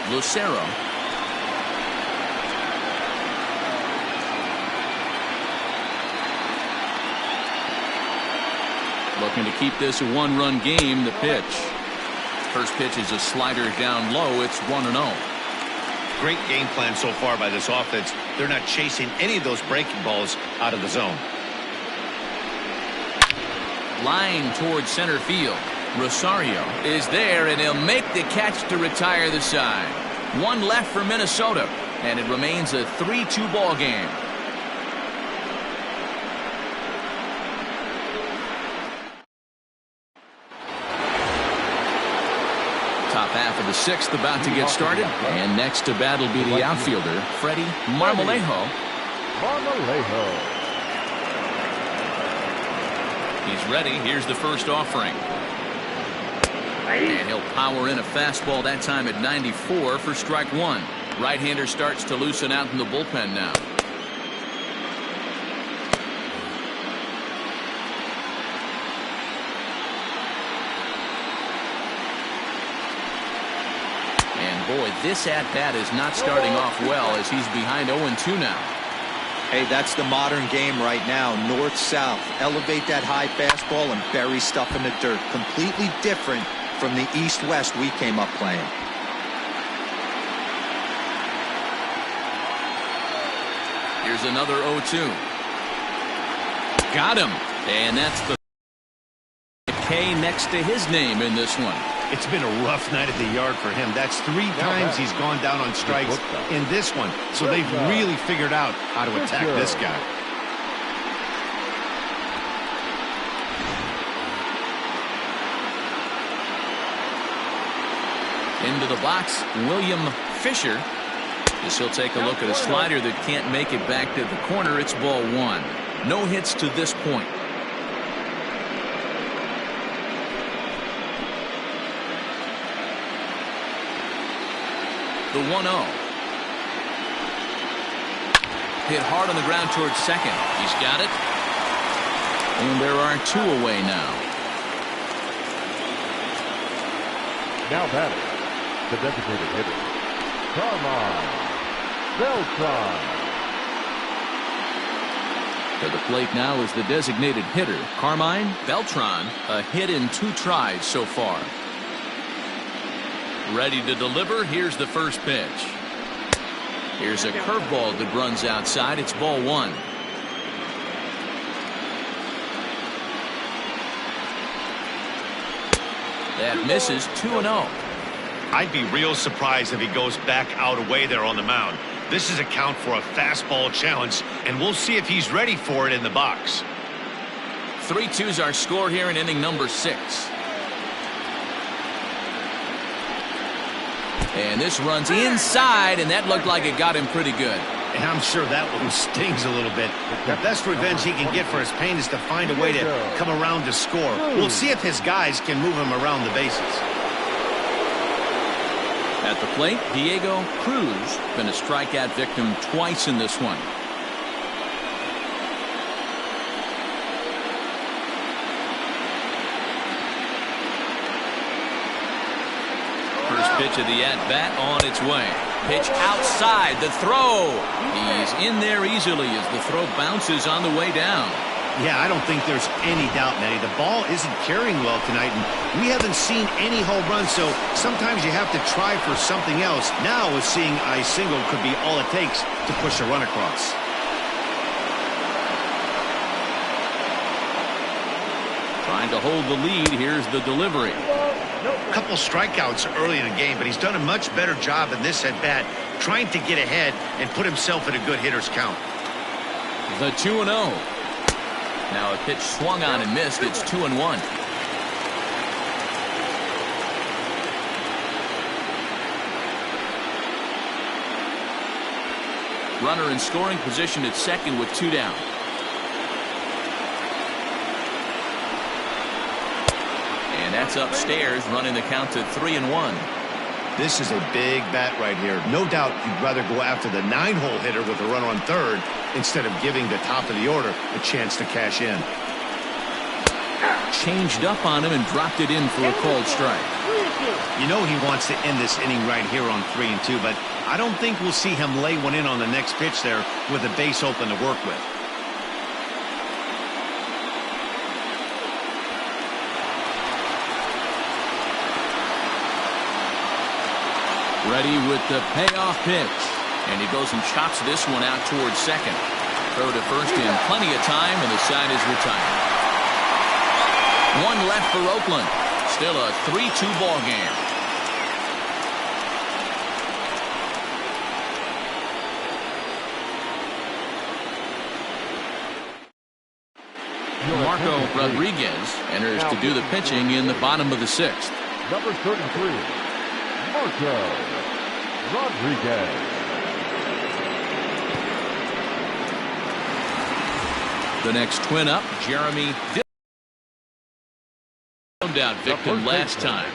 A: Lucero. Looking to keep this a one-run game. The pitch. First pitch is a slider down low. It's 1-0.
D: Great game plan so far by this offense. They're not chasing any of those breaking balls out of the zone.
A: Line towards center field. Rosario is there, and he'll make the catch to retire the side. One left for Minnesota, and it remains a 3-2 ball game. Top half of the sixth about to get started, and next to bat will be the outfielder, Freddie Marmolejo. He's ready. Here's the first offering. And he'll power in a fastball that time at 94 for strike one. Right-hander starts to loosen out in the bullpen now. And boy, this at-bat is not starting off well as he's behind 0-2 now.
E: Hey, that's the modern game right now. North-south. Elevate that high fastball and bury stuff in the dirt. Completely different from the east-west we came up playing.
A: Here's another 0-2. Got him. And that's the K next to his name in this one.
B: It's been a rough night at the yard for him. That's 3 times he's gone down on strikes in this one. So they've really figured out how to attack this guy.
A: Into the box, William Fisher. As he'll take a look at a slider that can't make it back to the corner. It's ball one. No hits to this point. The 1-0. Hit hard on the ground towards second. He's got it. And there are 2 away now.
C: Now batting, the designated hitter, Carmine Beltran.
A: To the plate now is the designated hitter, Carmine Beltran. A hit in 2 tries so far. Ready to deliver. Here's the first pitch. Here's a curveball that runs outside. It's ball one. That misses. 2-0.
D: I'd be real surprised if he goes back out away there on the mound. This is a count for a fastball challenge, and we'll see if he's ready for it in the box.
A: 3-2's our score here in inning number 6. And this runs inside, and that looked like it got him pretty good.
B: And I'm sure that one stings a little bit. The best revenge he can get for his pain is to find a way to come around to score. We'll see if his guys can move him around the bases.
A: At the plate, Diego Cruz. Been a strikeout victim twice in this one. First pitch of the at-bat on its way. Pitch outside, the throw. He's in there easily as the throw bounces on the way down.
B: Yeah, I don't think there's any doubt, Manny. The ball isn't carrying well tonight, and we haven't seen any home runs, so sometimes you have to try for something else. Now, with seeing a single could be all it takes to push a run across.
A: Trying to hold the lead. Here's the delivery.
D: A couple strikeouts early in the game, but he's done a much better job in this at-bat trying to get ahead and put himself in a good hitter's count.
A: The 2-0. Now a pitch swung on and missed. It's 2-1. Runner in scoring position at second with 2 down. And that's upstairs, running the count to 3-1.
B: This is a big bat right here. No doubt you'd rather go after the 9-hole hitter with a runner on third instead of giving the top of the order a chance to cash in.
A: Changed up on him and dropped it in for a called strike.
B: You know he wants to end this inning right here on 3-2, but I don't think we'll see him lay one in on the next pitch there with a base open to work with.
A: Ready with the payoff pitch. And he goes and chops this one out towards second. Throw to first in plenty of time, and the side is retired. One left for Oakland. Still a 3-2 ball game. Marco Rodriguez enters to do the pitching in the bottom of the 6th.
C: Number 33, Marco Rodriguez.
A: The next twin up, Jeremy out victim last time.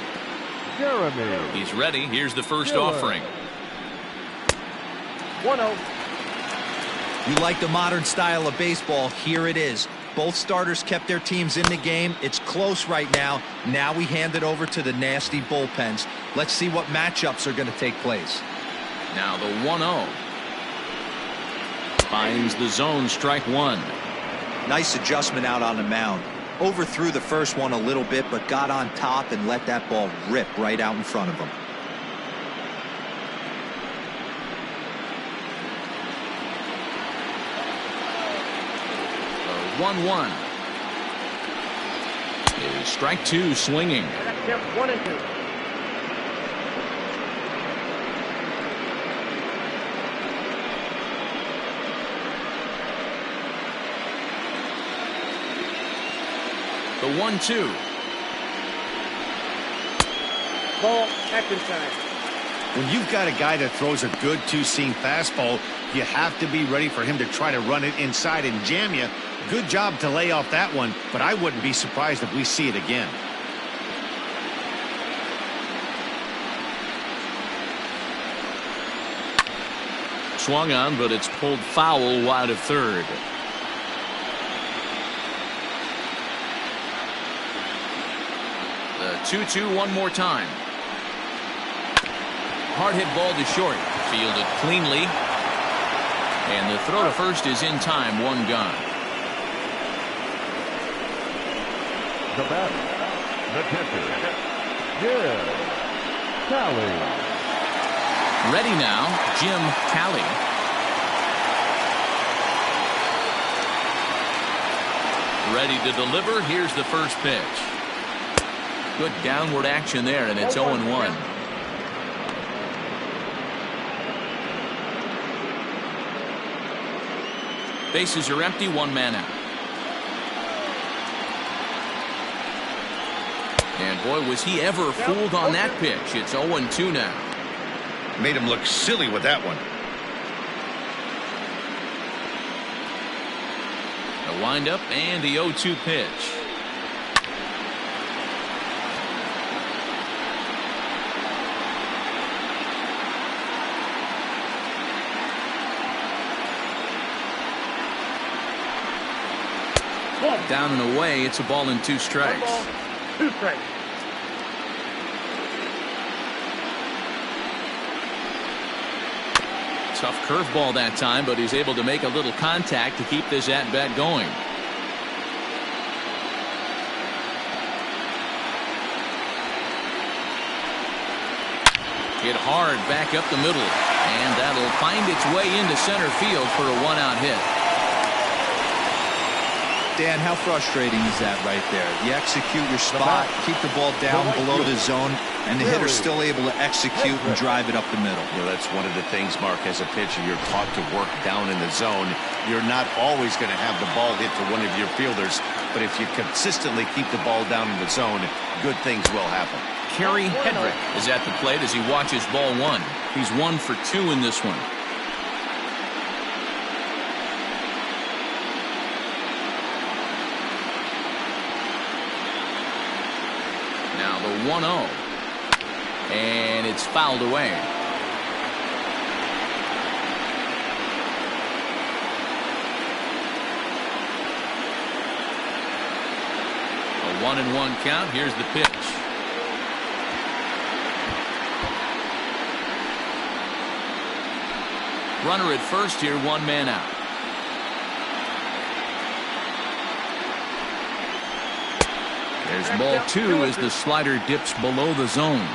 C: Jeremy.
A: He's ready. Here's the first offering.
F: 1-0.
E: You like the modern style of baseball? Here it is. Both starters kept their teams in the game. It's close right now. Now we hand it over to the nasty bullpens. Let's see what matchups are going to take place.
A: Now the 1-0. Finds the zone, strike one.
E: Nice adjustment out on the mound. Overthrew the first one a little bit, but got on top and let that ball rip right out in front of him.
A: The 1-1. Is strike two, swinging.
F: That's him. 1-2.
A: The 1-2.
F: Ball, action time.
B: When you've got a guy that throws a good two-seam fastball, you have to be ready for him to try to run it inside and jam you. Good job to lay off that one, but I wouldn't be surprised if we see it again.
A: Swung on, but it's pulled foul wide of third. The 2-2 one more time. Hard hit ball to short. Fielded cleanly. And the throw to first is in time. One gone.
C: The batter, the catcher, Callie.
A: Ready now, Jim Callie. Ready to deliver. Here's the first pitch. Good downward action there, and it's 0-1. Bases are empty, one man out. And boy, was he ever fooled on that pitch. It's 0-2 now.
B: Made him look silly with that one.
A: The windup and the 0-2 pitch. Down and away, it's a ball and 2 strikes.
F: 2 strikes.
A: Tough curveball that time, but he's able to make a little contact to keep this at-bat going. Hit hard back up the middle, and that'll find its way into center field for a 1-out hit.
E: Dan, how frustrating is that right there? You execute your spot, keep the ball down below the zone, and the hitter's still able to execute and drive it up the middle.
B: You know, that's one of the things, Mark, as a pitcher, you're taught to work down in the zone. You're not always going to have the ball hit to one of your fielders, but if you consistently keep the ball down in the zone, good things will happen.
A: Kerry Hedrick is at the plate as he watches ball one. He's 1 for 2 in this one. Now the 1-0. And it's fouled away. A 1-1 count. Here's the pitch. Runner at first here, 1 man out. There's ball 2 as the slider dips below the zone.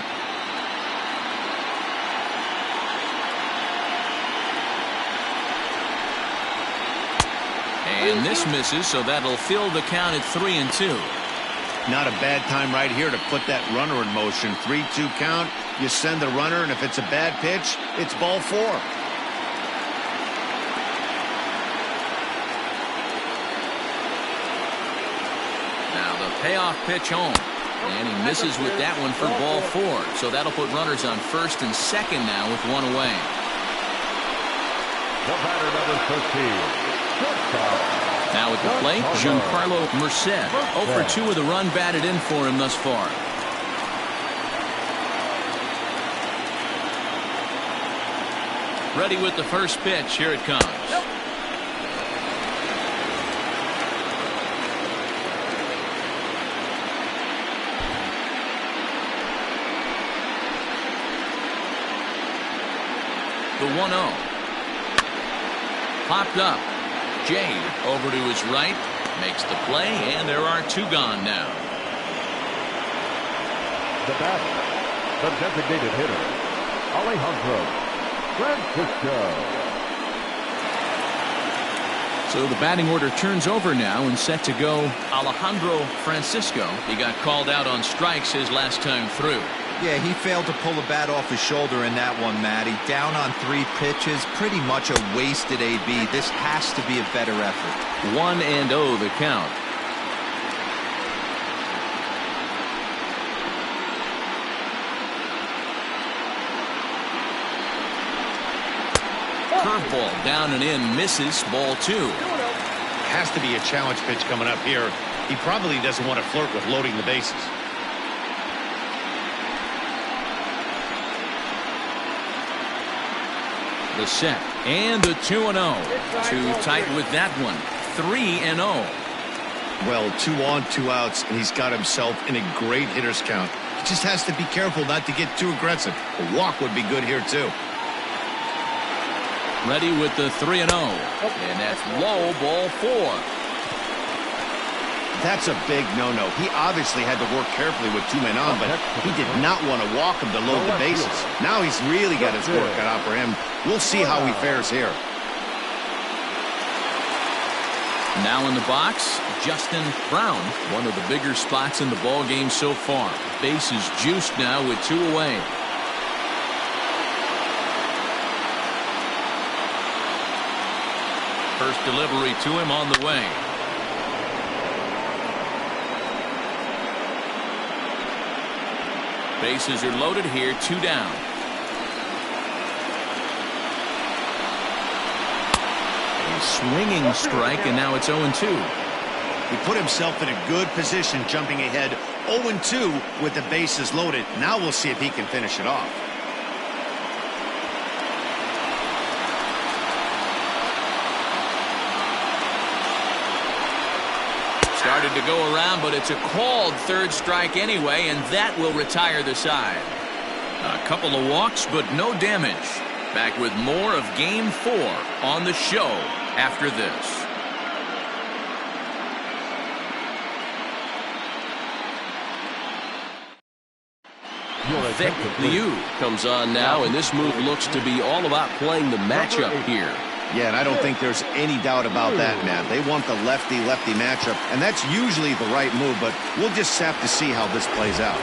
A: And this misses, so that'll fill the count at 3-2.
B: Not a bad time right here to put that runner in motion. 3-2 count. You send the runner, and if it's a bad pitch, it's ball 4.
A: Now the payoff pitch home. And he misses with that one for ball 4. So that'll put runners on first and second now with 1 away.
C: The batter, number 13.
A: Now at the plate, Giancarlo Merced. 0 for 2 with a run batted in for him thus far. Ready with the first pitch. Here it comes. The 1-0. Popped up. Jay over to his right, makes the play, and there are 2 gone now.
C: The batter, the designated hitter, Alejandro Francisco.
A: So the batting order turns over now and set to go Alejandro Francisco. He got called out on strikes his last time through.
E: Yeah, he failed to pull the bat off his shoulder in that one, Matty. Down on 3 pitches, pretty much a wasted AB. This has to be a better effort.
A: 1-0 the count. Curveball down and in, misses, ball 2.
D: Has to be a challenge pitch coming up here. He probably doesn't want to flirt with loading the bases.
A: The set and the 2-0. Too tight with that one. 3-0.
B: Well, 2 on, 2 outs, and he's got himself in a great hitter's count. He just has to be careful not to get too aggressive. A walk would be good here, too.
A: Ready with the 3-0. And that's low, ball 4.
B: That's a big no-no. He obviously had to work carefully with 2 men on, but he did not want to walk him to load the bases. Now he's really got his work cut out for him. We'll see how he fares here.
A: Now in the box, Justin Brown, one of the bigger spots in the ball game so far. Bases juiced now with 2 away. First delivery to him on the way. Bases are loaded here, 2 down. A swinging strike, and now it's 0-2.
B: He put himself in a good position, jumping ahead 0-2 with the bases loaded. Now we'll see if he can finish it off.
A: Started to go around, but it's a called 3rd strike anyway, and that will retire the side. A couple of walks, but no damage. Back with more of Game 4 on the show after this. Vic Liu comes on now, and this move looks to be all about playing the matchup here.
B: Yeah, and I don't think there's any doubt about that, Matt. They want the lefty-lefty matchup, and that's usually the right move, but we'll just have to see how this plays out.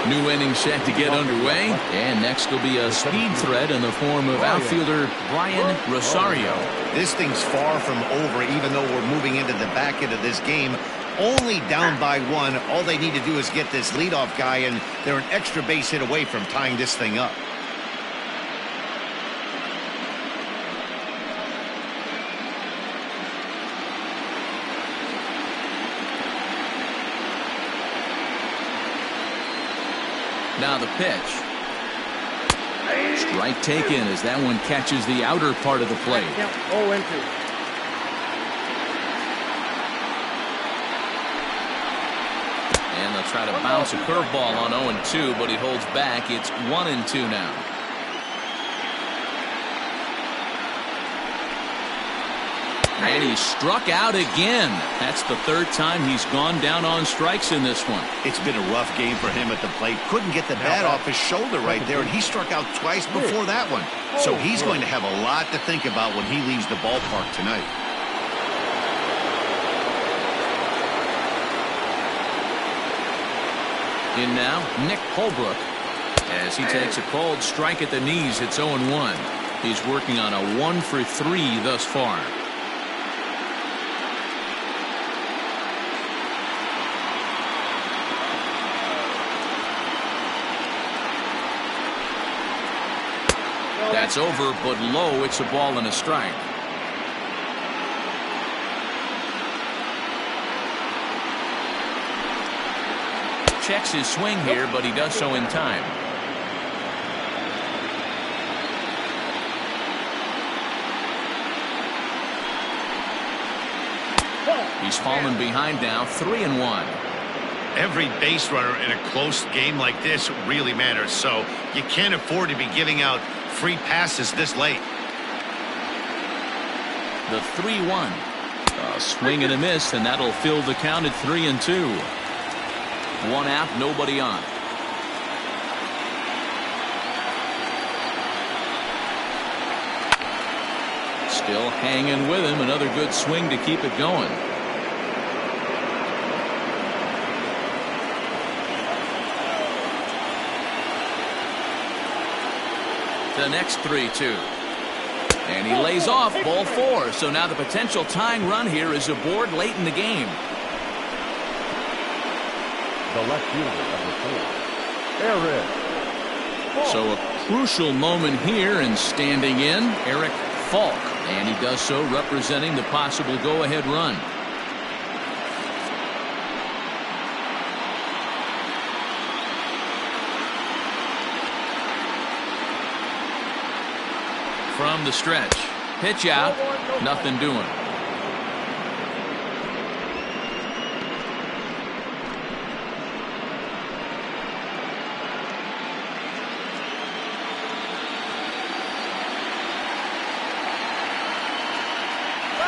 A: New inning set to get underway, and next will be a speed threat in the form of outfielder Brian Rosario.
B: This thing's far from over, even though we're moving into the back end of this game. Only down by 1. All they need to do is get this leadoff guy, and they're an extra base hit away from tying this thing up.
A: Now the pitch. Strike taken as that one catches the outer part of the plate.
F: Yep, 0-2.
A: And they'll try to bounce a curveball on 0-2, but he holds back. It's 1-2 now. And he struck out again. That's the third time he's gone down on strikes in this one.
B: It's been a rough game for him at the plate. Couldn't get the bat off his shoulder right there, and he struck out twice before that one. So he's going to have a lot to think about when he leaves the ballpark tonight.
A: In now, Nick Holbrook. As he takes a cold strike at the knees, it's 0-1. He's working on a 1 for 3 thus far. That's over, but low. It's a ball and a strike. Checks his swing here, but he does so in time. He's fallen behind now, 3-1.
D: Every base runner in a close game like this really matters, so you can't afford to be giving out free passes this late.
A: The 3-1. A swing and a miss, and that'll fill the count at 3-2. One out, nobody on. Still hanging with him. Another good swing to keep it going. The next 3-2. And he lays off ball 4. So now the potential tying run here is aboard late in the game.
C: The left fielder, number 4, Eric.
A: So a crucial moment here, and standing in, Eric Falk. And he does so representing the possible go-ahead run. From the stretch. Pitch out. Nothing doing.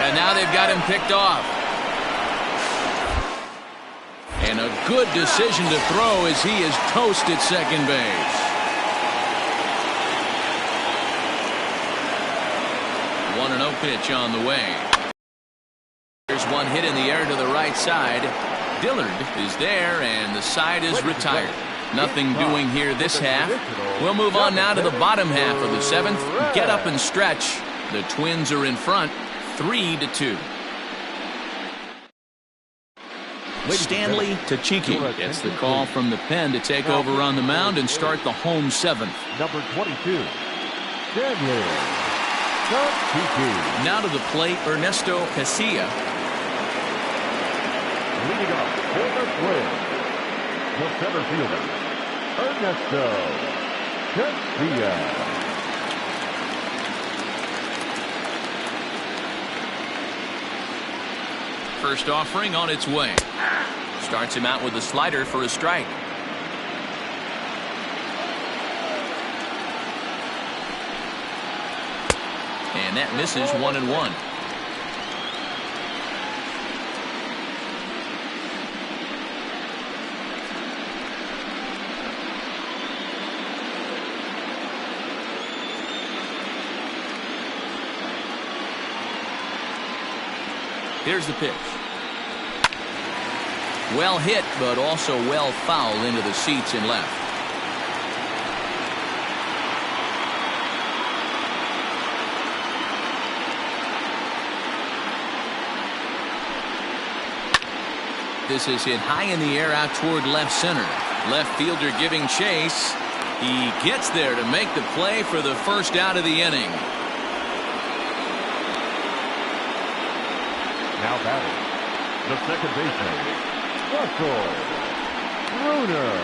A: And now they've got him picked off. And a good decision to throw as he is toast at second base. 1-0 pitch on the way. There's one hit in the air to the right side. Dillard is there, and the side is retired. Nothing doing here this half. We'll move on now to the bottom half of the 7th. Get up and stretch. The Twins are in front, 3-2. Stanley Tachiki gets the call from the pen to take over on the mound and start the home 7th.
C: Number 22, Stanley Tachiki.
A: Now to the plate, Ernesto Casilla.
C: Leading off for the Twins, the center fielder, Ernesto Casilla.
A: First offering on its way. Starts him out with a slider for a strike. And that misses 1-1. Here's the pitch. Well hit, but also well fouled into the seats and left. This is hit high in the air out toward left center. Left fielder giving chase. He gets there to make the play for the first out of the inning.
C: Now batting, the second baseman, Russell Bruner.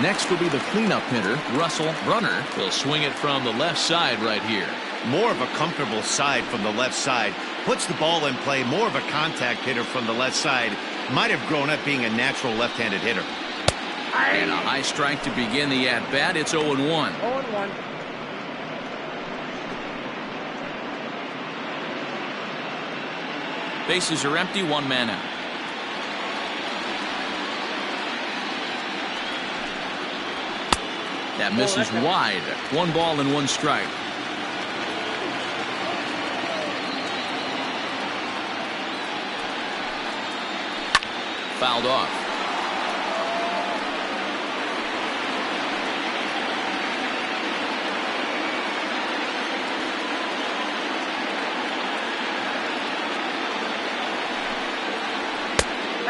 A: Next will be the cleanup hitter, Russell Runner. He'll swing it from the left side right here.
B: More of a comfortable side from the left side. Puts the ball in play. More of a contact hitter from the left side. Might have grown up being a natural left-handed hitter.
A: And a high strike to begin the at-bat. It's 0-1.
F: 0-1.
A: Bases are empty, one man out. That misses wide. 1 ball and 1 strike. Fouled off.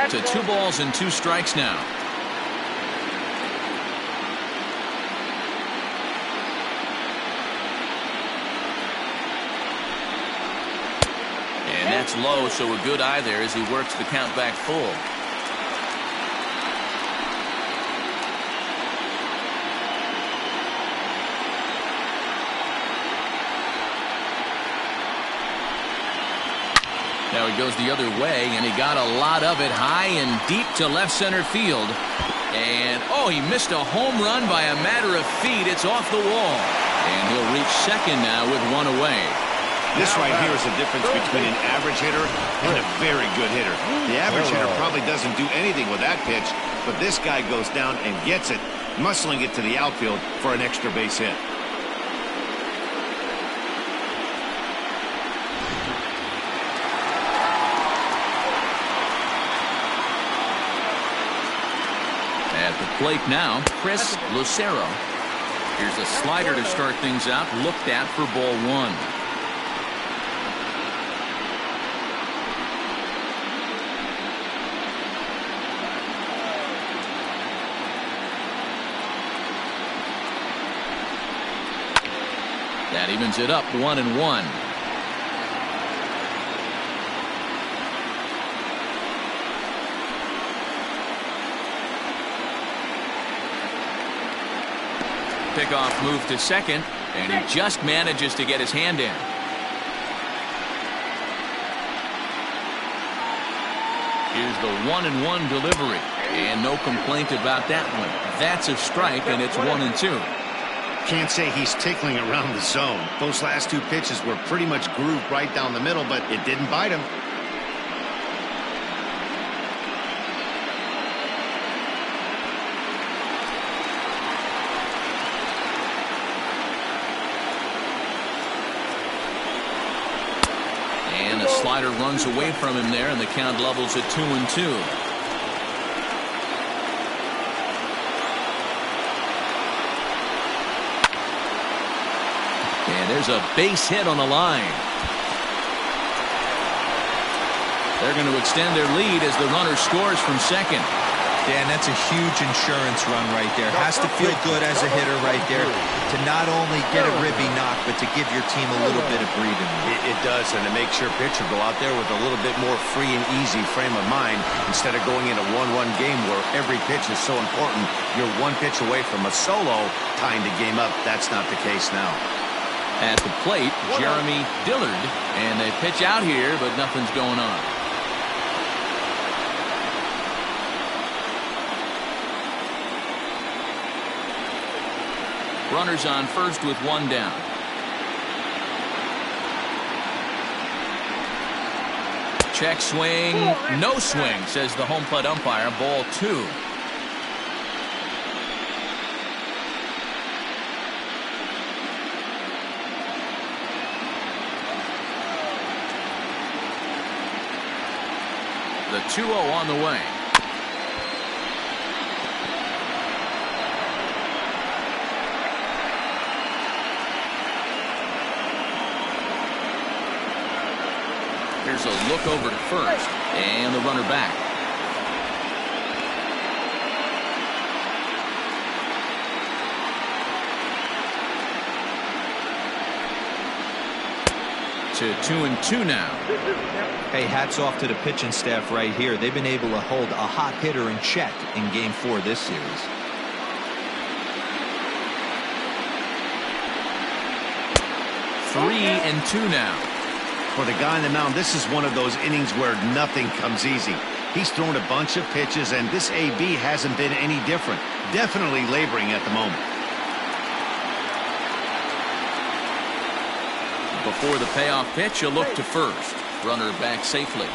A: To 2 balls and 2 strikes now. And that's low, so a good eye there as he works the count back full. Now he goes the other way, and he got a lot of it high and deep to left center field. And, oh, he missed a home run by a matter of feet. It's off the wall. And he'll reach second now with 1 away.
B: This right here is the difference between an average hitter and a very good hitter. The average hitter probably doesn't do anything with that pitch, but this guy goes down and gets it, muscling it to the outfield for an extra base hit.
A: At the plate now, Lucero. Here's a slider to start things out, looked at for ball 1. That evens it up 1-1. Pickoff move to second, and he just manages to get his hand in. Here's the 1-1 delivery, and no complaint about that one. That's a strike, and it's 1-2.
B: Can't say he's tickling around the zone. Those last 2 pitches were pretty much grooved right down the middle, but it didn't bite him.
A: And a slider runs away from him there, and the count levels at 2-2. And there's a base hit on the line. They're going to extend their lead as the runner scores from second.
E: Dan, that's a huge insurance run right there. Has to feel good as a hitter right there to not only get a ribby knock, but to give your team a little bit of breathing room.
B: It does, and it makes your pitcher go out there with a little bit more free and easy frame of mind instead of going in a 1-1 game where every pitch is so important. You're 1 pitch away from a solo tying the game up. That's not the case now.
A: At the plate, Jeremy Dillard, and they pitch out here, but nothing's going on. Runners on first with 1 down. Check swing, no swing, says the home plate umpire. Ball 2. The 2-0 on the way. Here's a look over to first, and the runner back. To 2-2 now.
E: Hey, hats off to the pitching staff right here. They've been able to hold a hot hitter in check in Game 4 this series.
A: 3-2 now.
B: For the guy on the mound, this is one of those innings where nothing comes easy. He's thrown a bunch of pitches, and this AB hasn't been any different. Definitely laboring at the moment.
A: Before the payoff pitch, a look to first. Runner back safely.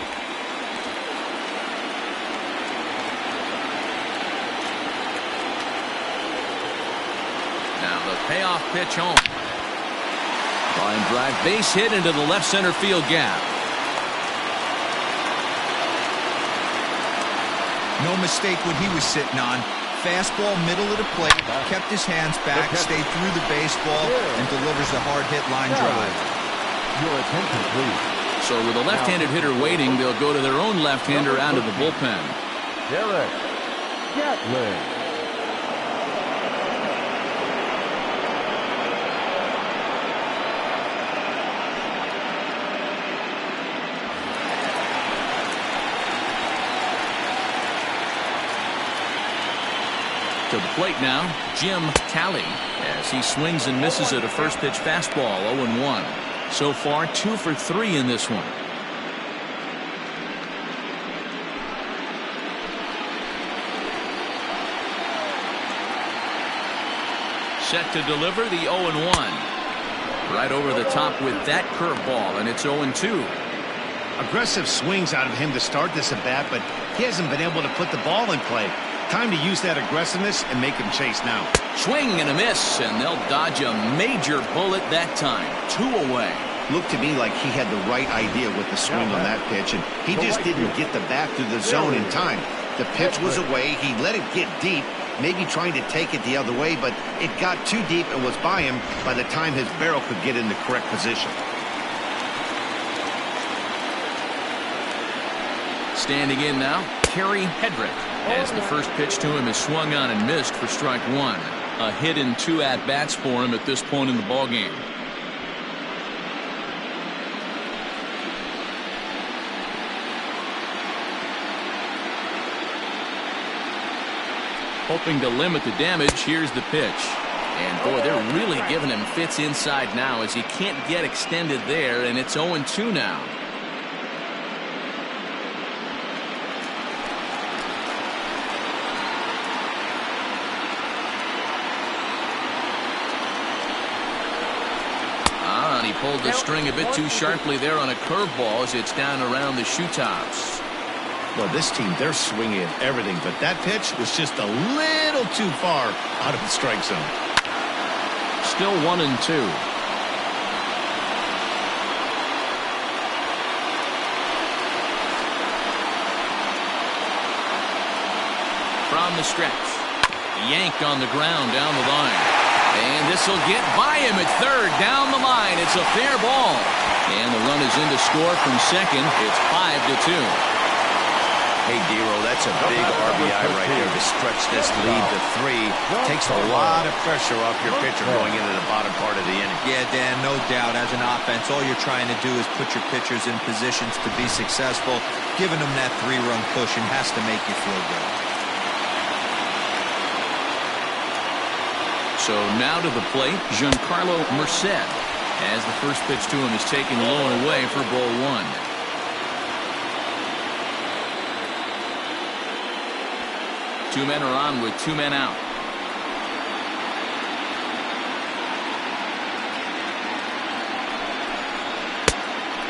A: Now the payoff pitch home. Line drive, base hit into the left center field gap.
E: No mistake what he was sitting on. Fastball middle of the plate, kept his hands back, stayed through the baseball, and delivers a hard-hit line drive.
C: Your attention, please.
A: So with a left-handed hitter waiting, they'll go to their own left-hander out of the bullpen.
C: Derek Gatling.
A: To the plate now, Giancarlo, as he swings and misses at a first pitch fastball, 0-1. So far, 2 for 3 in this one. Set to deliver the 0-1. Right over the top with that curveball, and it's 0-2.
B: Aggressive swings out of him to start this at bat, but he hasn't been able to put the ball in play. Time to use that aggressiveness and make him chase now.
A: Swing and a miss, and they'll dodge a major bullet that time. 2 away.
B: Looked to me like he had the right idea with the swing on that pitch, and he just didn't get the bat through the zone in time. The pitch was away. He let it get deep, maybe trying to take it the other way, but it got too deep and was by him by the time his barrel could get in the correct position.
A: Standing in now, Kerry Hedrick, as the first pitch to him is swung on and missed for strike 1. A hit in 2 at-bats for him at this point in the ballgame. Hoping to limit the damage, here's the pitch. And boy, they're really giving him fits inside now as he can't get extended there, and it's 0-2 now. And he pulled the string a bit too sharply there on a curveball as it's down around the shoe tops.
B: Well, this team, they're swinging at everything, but that pitch was just a little too far out of the strike zone.
A: Still 1-2. From the stretch, yanked on the ground down the line. And this will get by him at third. Down the line. It's a fair ball. And the run is in to score from second. It's 5-2.
B: Hey, Dero, that's a big RBI right there to stretch this lead to 3. Takes a lot of pressure off your pitcher going into the bottom part of the inning.
E: Yeah, Dan, no doubt. As an offense, all you're trying to do is put your pitchers in positions to be successful. Giving them that 3-run cushion has to make you feel good.
A: So now to the plate, Giancarlo Merced, as the first pitch to him is taken low and away for ball 1. Two men are on with 2 men out.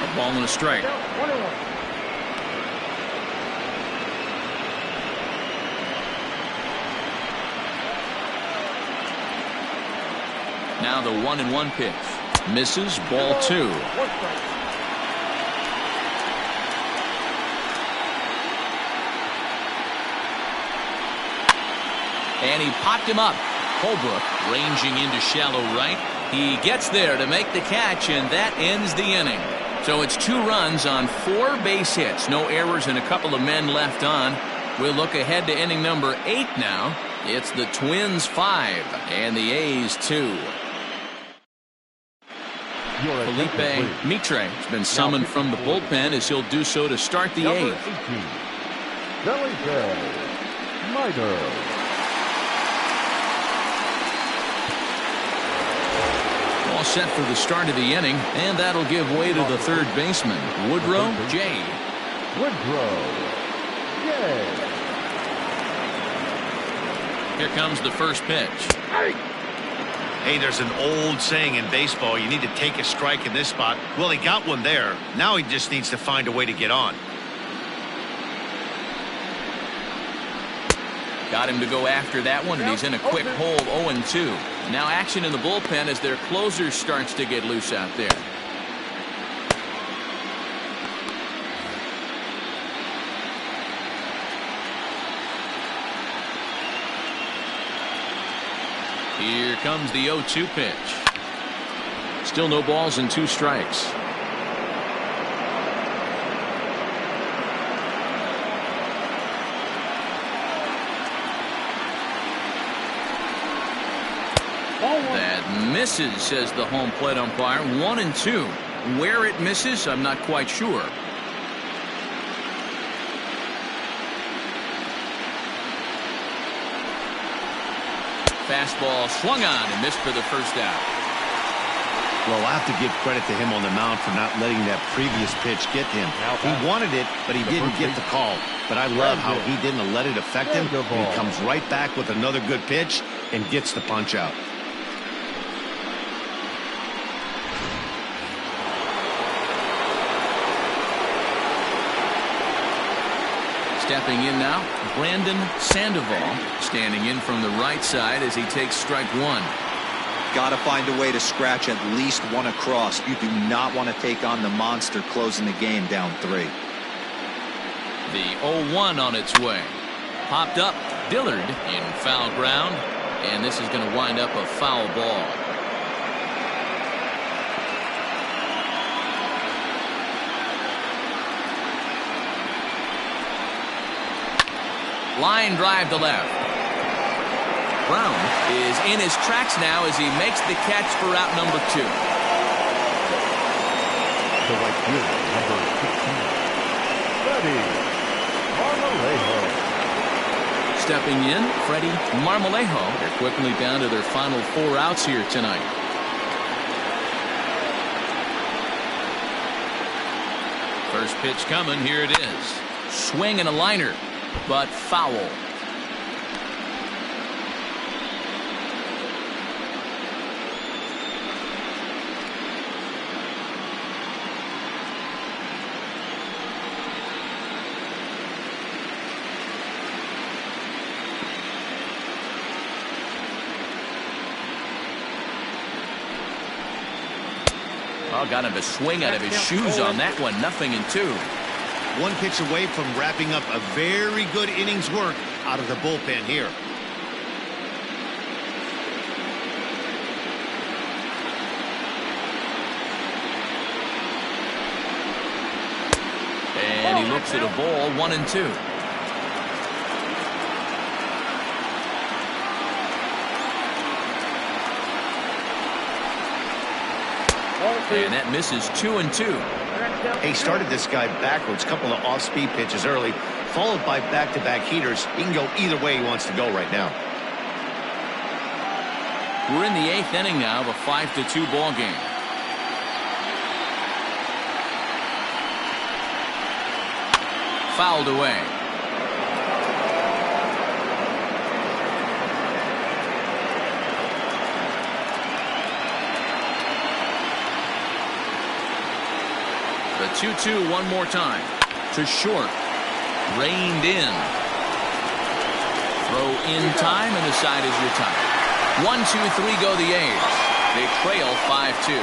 A: A ball and a strike.
F: 1-1.
A: Now the 1-1 pitch. Misses, ball 2. And he popped him up. Holbrook ranging into shallow right. He gets there to make the catch, and that ends the inning. So it's 2 runs on 4 base hits. No errors and a couple of men left on. We'll look ahead to inning number 8 now. It's the Twins 5 and the A's 2. Felipe Mitre has been summoned from the bullpen as he'll do so to start the 8th. all set for the start of the inning, and that'll give way to the third baseman, Woodrow J.
C: Woodrow J.
A: Here comes the first pitch.
D: Hey, there's an old saying in baseball, you need to take a strike in this spot. Well, he got one there. Now he just needs to find a way to get on.
A: Got him to go after that one, and he's in a quick hole, 0-2. Now action in the bullpen as their closer starts to get loose out there. Here comes the 0-2 pitch. Still no balls and 2 strikes. That misses, says the home plate umpire. 1-2. Where it misses, I'm not quite sure. Fastball swung on and missed for the first out.
B: Well, I have to give credit to him on the mound for not letting that previous pitch get him. He wanted it, but he didn't get the call. But I love how he didn't let it affect him. He comes right back with another good pitch and gets the punch out.
A: Stepping in now, Brandon Sandoval, standing in from the right side as he takes strike 1.
E: Got to find a way to scratch at least one across. You do not want to take on the monster closing the game down 3.
A: The 0-1 on its way. Popped up, Dillard in foul ground, and this is going to wind up a foul ball. Line drive to left. Brown is in his tracks now as he makes the catch for out number 2.
C: The right fielder, number 16, Freddie Marmolejo.
A: Stepping in, Freddie Marmolejo. They're quickly down to their final 4 outs here tonight. First pitch coming. Here it is. Swing and a liner, but foul. Oh, got him to swing out of his shoes on that one. 0-2.
B: One pitch away from wrapping up a very good innings work out of the bullpen here.
A: And he looks at a ball. 1-2. And that misses. 2-2.
B: He started this guy backwards, couple of off-speed pitches early, followed by back-to-back heaters. He can go either way he wants to go right now.
A: We're in the 8th inning now of a 5-2 ball game. Fouled away. The 2-2 one more time. To short. Reined in. Throw in time, and the side is retired. 1-2-3 go the A's. They trail 5-2.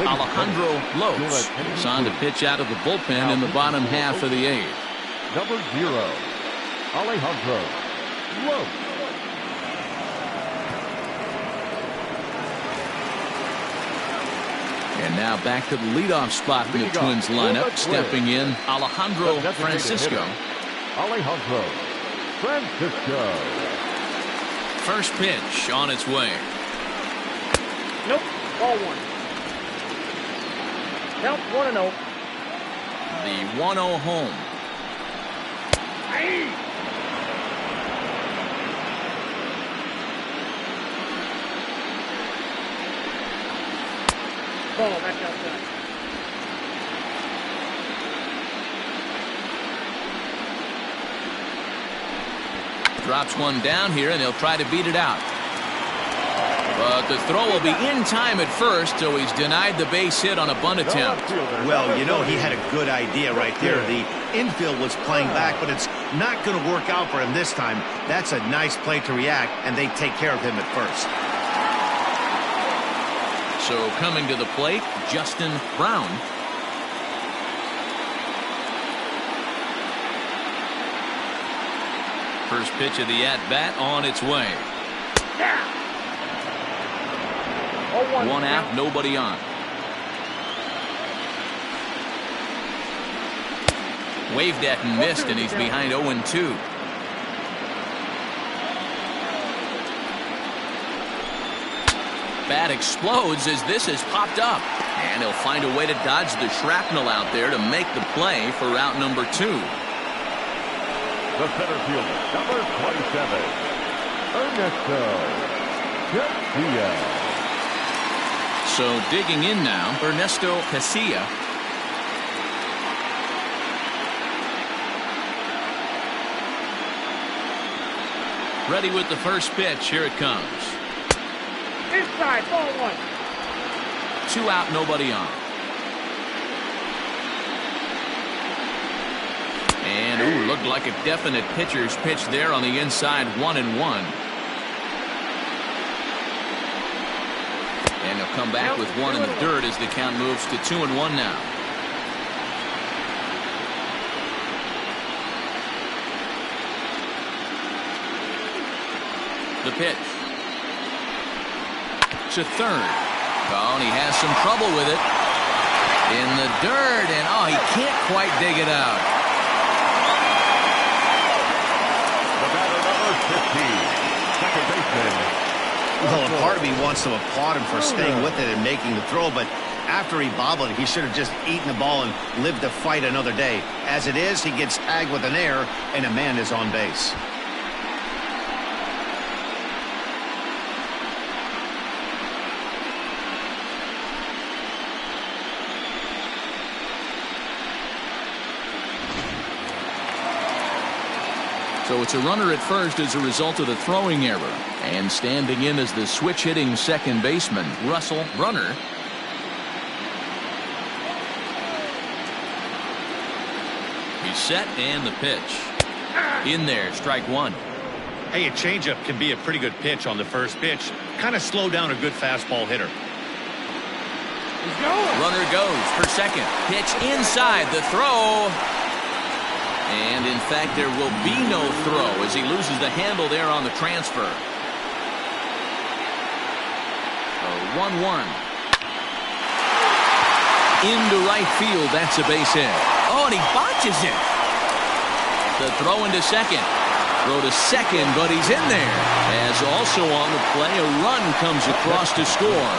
A: Alejandro Lopes is on to pitch out of the bullpen in the bottom half of the 8th.
C: Number 0, Alejandro Lopes.
A: And now back to the leadoff spot in the Twins lineup. Stepping in, Alejandro Francisco.
C: Alejandro Francisco.
A: First pitch on its way.
F: Nope. Ball 1. Count 1-0.
A: The 1-0 home.
F: Ball back outside.
A: Drops one down here, and he'll try to beat it out. But the throw will be in time at first, so he's denied the base hit on a bunt attempt.
B: Well, you know, he had a good idea right there. The infield was playing back, but it's not going to work out for him this time. That's a nice play to react, and they take care of him at first.
A: So coming to the plate, Justin Brown. First pitch of the at-bat on its way. One out, nobody on. Waved at and missed, and he's behind 0-2. Bat explodes as this has popped up. And he'll find a way to dodge the shrapnel out there to make the play for route number 2.
C: The center fielder, number 27, Ernesto Garcia.
A: So digging in now, Ernesto Garcia. Ready with the first pitch. Here it comes.
F: Inside, ball 1.
A: 2 out, nobody on. And, ooh, looked like a definite pitcher's pitch there on the inside, 1-1. And he'll come back with one in the dirt as the count moves to 2-1 now. The pitch. To third. Oh, and he has some trouble with it. In the dirt, and oh, he can't quite dig it out.
C: The batter, number 15, second baseman.
B: Well, a part of me wants to applaud him for staying with it and making the throw, but after he bobbled, he should have just eaten the ball and lived to fight another day. As it is, he gets tagged with an error, and a man is on base.
A: So it's a runner at first as a result of the throwing error. And standing in as the switch-hitting second baseman, Russell Brunner. He's set, and the pitch. In there, strike 1.
D: Hey, a changeup can be a pretty good pitch on the first pitch. Kind of slow down a good fastball hitter.
A: Runner goes for second. Pitch inside, the throw. And, in fact, there will be no throw as he loses the handle there on the transfer. 1-1. Into right field, that's a base hit. Oh, and he botches it. The throw into second. Throw to second, but he's in there. As also on the play, a run comes across to score.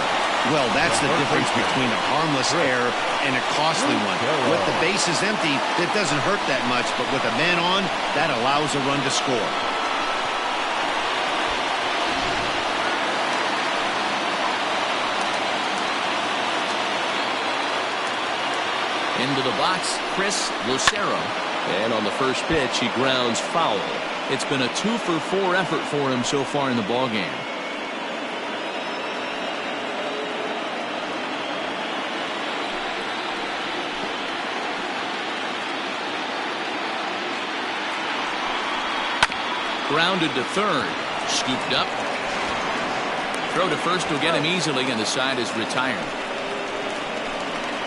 B: Well, that's the difference between a harmless error and a costly one. With the bases empty, it doesn't hurt that much, but with a man on, that allows a run to score.
A: Into the box, Chris Lucero. And on the first pitch, he grounds foul. It's been a 2-for-4 effort for him so far in the ballgame. Grounded to third. Scooped up. Throw to first will get him easily, and the side is retired.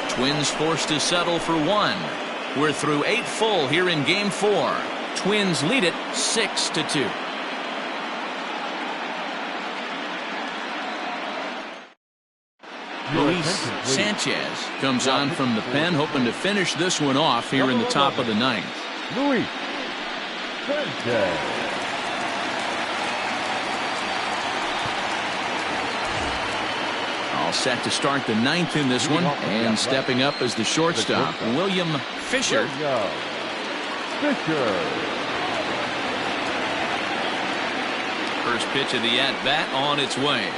A: Twins forced to settle for 1. We're through 8 full here in Game 4. Twins lead it 6-2. Luis Sanchez comes on from the pen, hoping to finish this one off here in the top of the 9th.
C: Luis Sanchez.
A: All set to start the 9th in this one, and stepping up as the shortstop, William Fisher. First pitch of the at-bat on its way.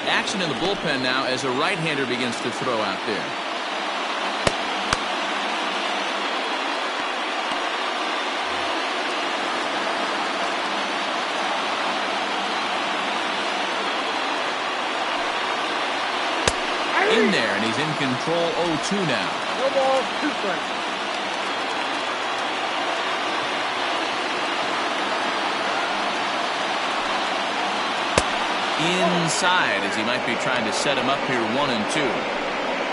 A: Action in the bullpen now as a right-hander begins to throw out there. In there, and he's in control. 0-2 now.
F: No ball, 2 strikes.
A: Inside, as he might be trying to set him up here. 1-2.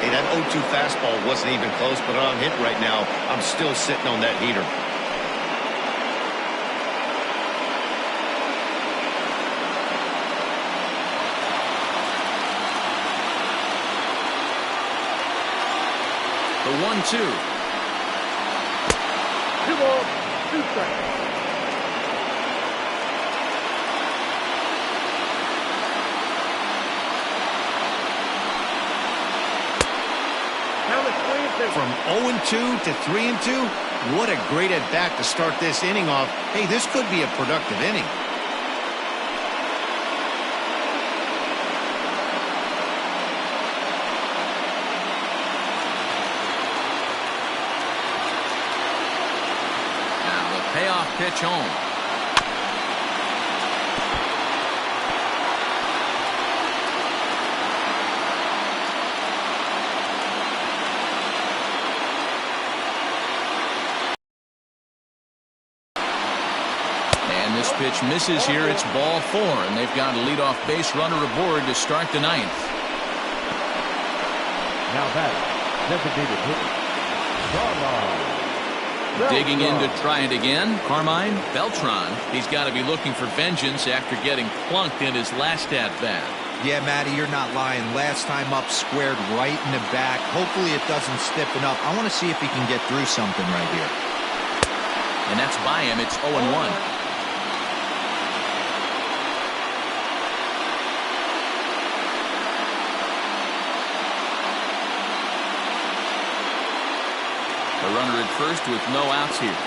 B: Hey, that 0-2 fastball wasn't even close, but on hit right now, I'm still sitting on that heater.
A: The 1-2.
F: 2 balls, 2 strikes.
B: From 0-2 to 3-2, what a great at-bat to start this inning off. Hey, this could be a productive inning.
A: Now the payoff pitch home. This pitch misses here. It's ball 4, and they've got a leadoff base runner aboard to start the 9th.
C: Now that designated hitter, Carmine.
A: Digging in to try it again. Carmine Beltran. He's got to be looking for vengeance after getting plunked in his last at-bat.
E: Yeah, Matty, you're not lying. Last time up, squared right in the back. Hopefully it doesn't stiffen up. I want to see if he can get through something right here.
A: And that's by him. It's 0-1. The runner at first with no outs here.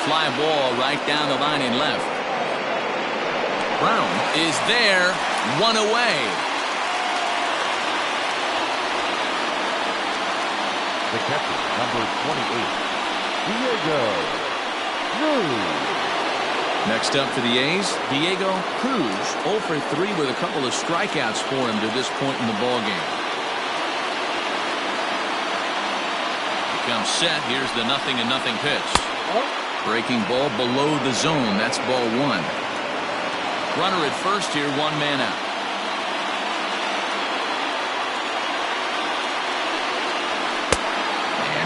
A: Fly ball right down the line in left. Brown is there. 1 away.
C: The catcher, number 28, Diego Cruz.
A: Next up for the A's, Diego Cruz. 0 for 3 with a couple of strikeouts for him to this point in the ballgame. Becomes set. Here's the 0-0 pitch. Breaking ball below the zone. That's ball 1. Runner at first here, 1 man out.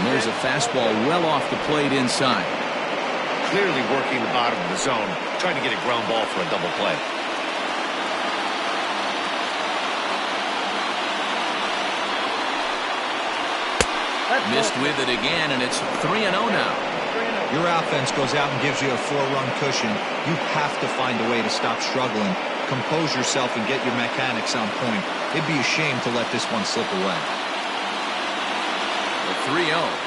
A: And there's a fastball well off the plate inside.
B: Clearly working the bottom of the zone, trying to get a ground ball for a double play.
A: Missed with it again, and it's 3-0 now.
E: Your offense goes out and gives you a 4-run cushion. You have to find a way to stop struggling. Compose yourself and get your mechanics on point. It'd be a shame to let this one slip away.
A: The 3-0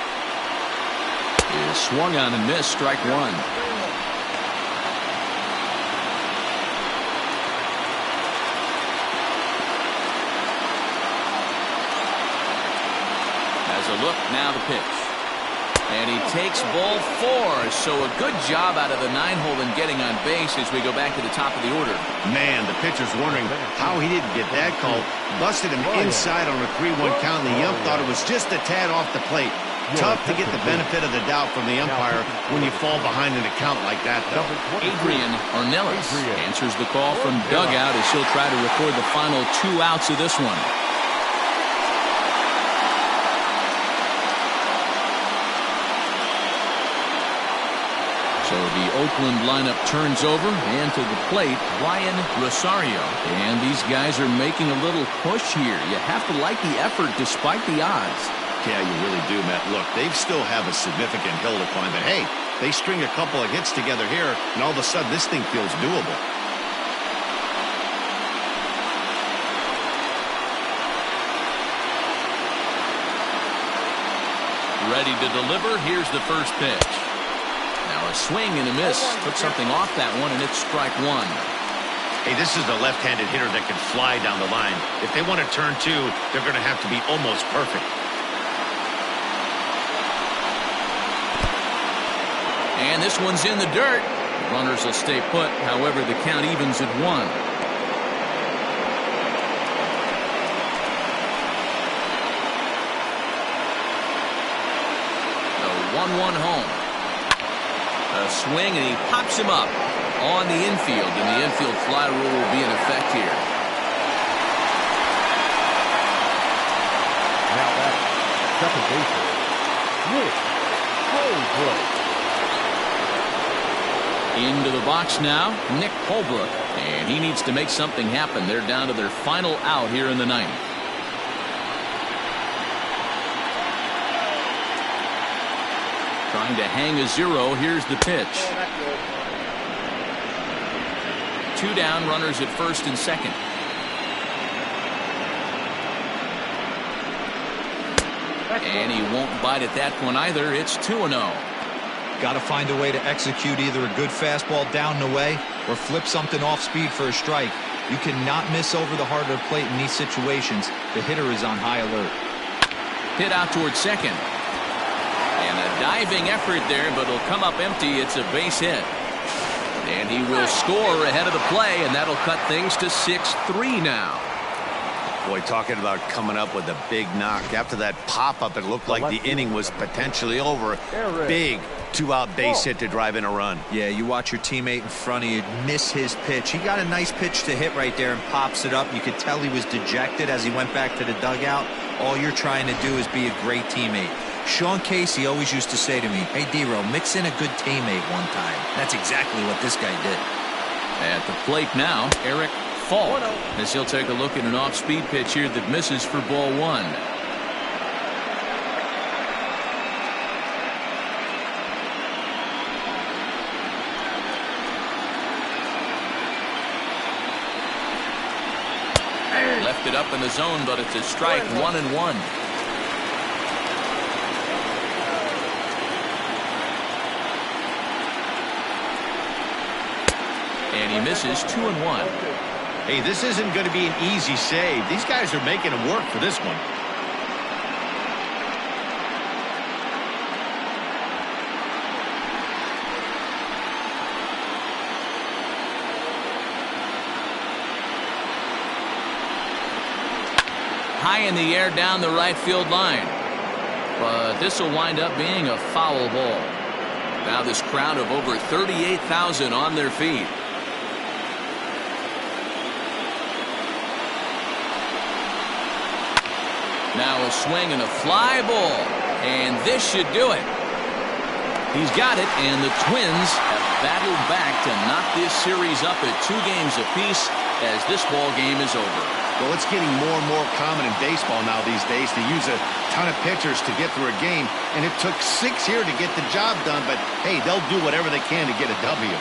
A: is swung on and missed. Strike 1. Has a look, now the pitch. And he takes ball 4. So a good job out of the 9-hole in getting on base as we go back to the top of the order.
B: Man, the pitcher's wondering how he didn't get that call. Busted him inside on a 3-1 count, and the ump thought it was just a tad off the plate. Tough to get the benefit of the doubt from the umpire when you fall behind an account like that, though.
A: Adrian Ornelas answers the call from dugout as he'll try to record the final 2 outs of this one. So the Oakland lineup turns over, and to the plate, Rosario. And these guys are making a little push here. You have to like the effort despite the odds.
B: Yeah, you really do, Matt. Look, they still have a significant hill to climb, but hey, they string a couple of hits together here, and all of a sudden this thing feels doable.
A: Ready to deliver. Here's the first pitch. Now a swing and a miss. Took something off that one, and it's strike one.
D: Hey, this is a left-handed hitter that can fly down the line. If they want to turn two, they're going to have to be almost perfect.
A: And this one's in the dirt. Runners will stay put. However, the count evens at 1. The 1-1 home. A swing, and he pops him up on the infield, and the infield fly rule will be in effect here.
C: Now that's second baseman, Nick Holbrook.
A: Into the box now, Nick Holbrook, and he needs to make something happen. They're down to their final out here in the ninth. Trying to hang a 0. Here's the pitch. 2 down, runners at first and second. And he won't bite at that one either. It's 2-0.
E: Got to find a way to execute either a good fastball down and away or flip something off speed for a strike. You cannot miss over the heart of the plate in these situations. The hitter is on high alert.
A: Hit out towards second. And a diving effort there, but it'll come up empty. It's a base hit. And he will score ahead of the play, and that'll cut things to 6-3 now.
B: Boy, talking about coming up with a big knock. After that pop-up, it looked like the inning was potentially over. Big 2-out base hit to drive in a run.
E: Yeah, you watch your teammate in front of you miss his pitch. He got a nice pitch to hit right there and pops it up. You could tell he was dejected as he went back to the dugout. All you're trying to do is be a great teammate. Sean Casey always used to say to me, hey, D-Row, mix in a good teammate one time. That's exactly what this guy did.
A: At the plate now, Eric Falk, as he'll take a look at an off-speed pitch here that misses for ball 1. Left it up in the zone, but it's a strike. 1-1. And he misses. 2-1.
D: Hey, this isn't going to be an easy save. These guys are making him work for this one.
A: High in the air down the right field line. But this will wind up being a foul ball. Now this crowd of over 38,000 on their feet. Now a swing and a fly ball. And this should do it. He's got it, and the Twins have battled back to knock this series up at 2 games apiece as this ball game is over.
B: Well, it's getting more and more common in baseball now these days to use a ton of pitchers to get through a game, and it took 6 here to get the job done, but hey, they'll do whatever they can to get a W.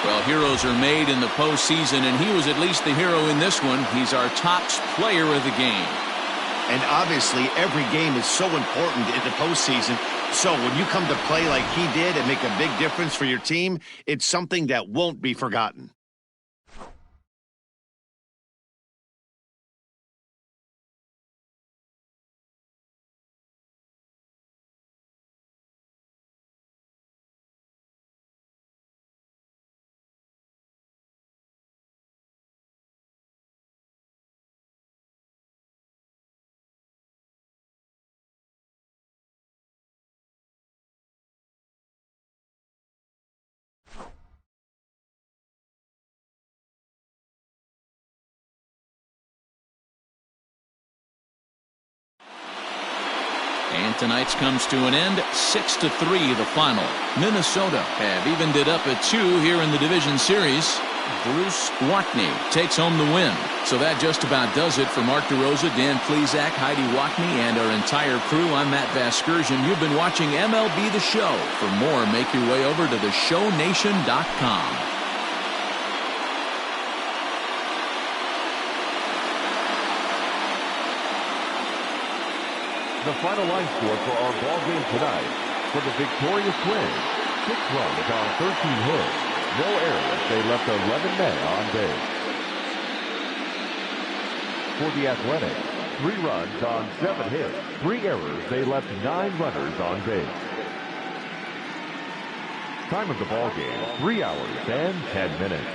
A: Well, heroes are made in the postseason, and he was at least the hero in this one. He's our top player of the game.
B: And obviously, every game is so important in the postseason. So when you come to play like he did and make a big difference for your team, it's something that won't be forgotten.
A: And tonight's comes to an end, 6-3 the final. Minnesota have evened it up at 2 here in the division series. Bruce Watney takes home the win. So that just about does it for Mark DeRosa, Dan Plesac, Heidi Watney, and our entire crew. I'm Matt Vasgersian. You've been watching MLB The Show. For more, make your way over to theshownation.com.
C: The final line score for our ball game tonight: for the victorious Twins, 6 runs on 13 hits, no errors. They left 11 men on base. For the Athletics, 3 runs on 7 hits, 3 errors. They left 9 runners on base. Time of the ball game: 3 hours and 10 minutes.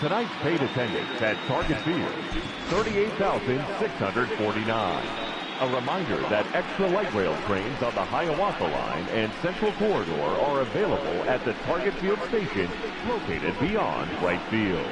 C: Tonight's paid attendance at Target Field, 38,649. A reminder that extra light rail trains on the Hiawatha Line and Central Corridor are available at the Target Field station located beyond right field.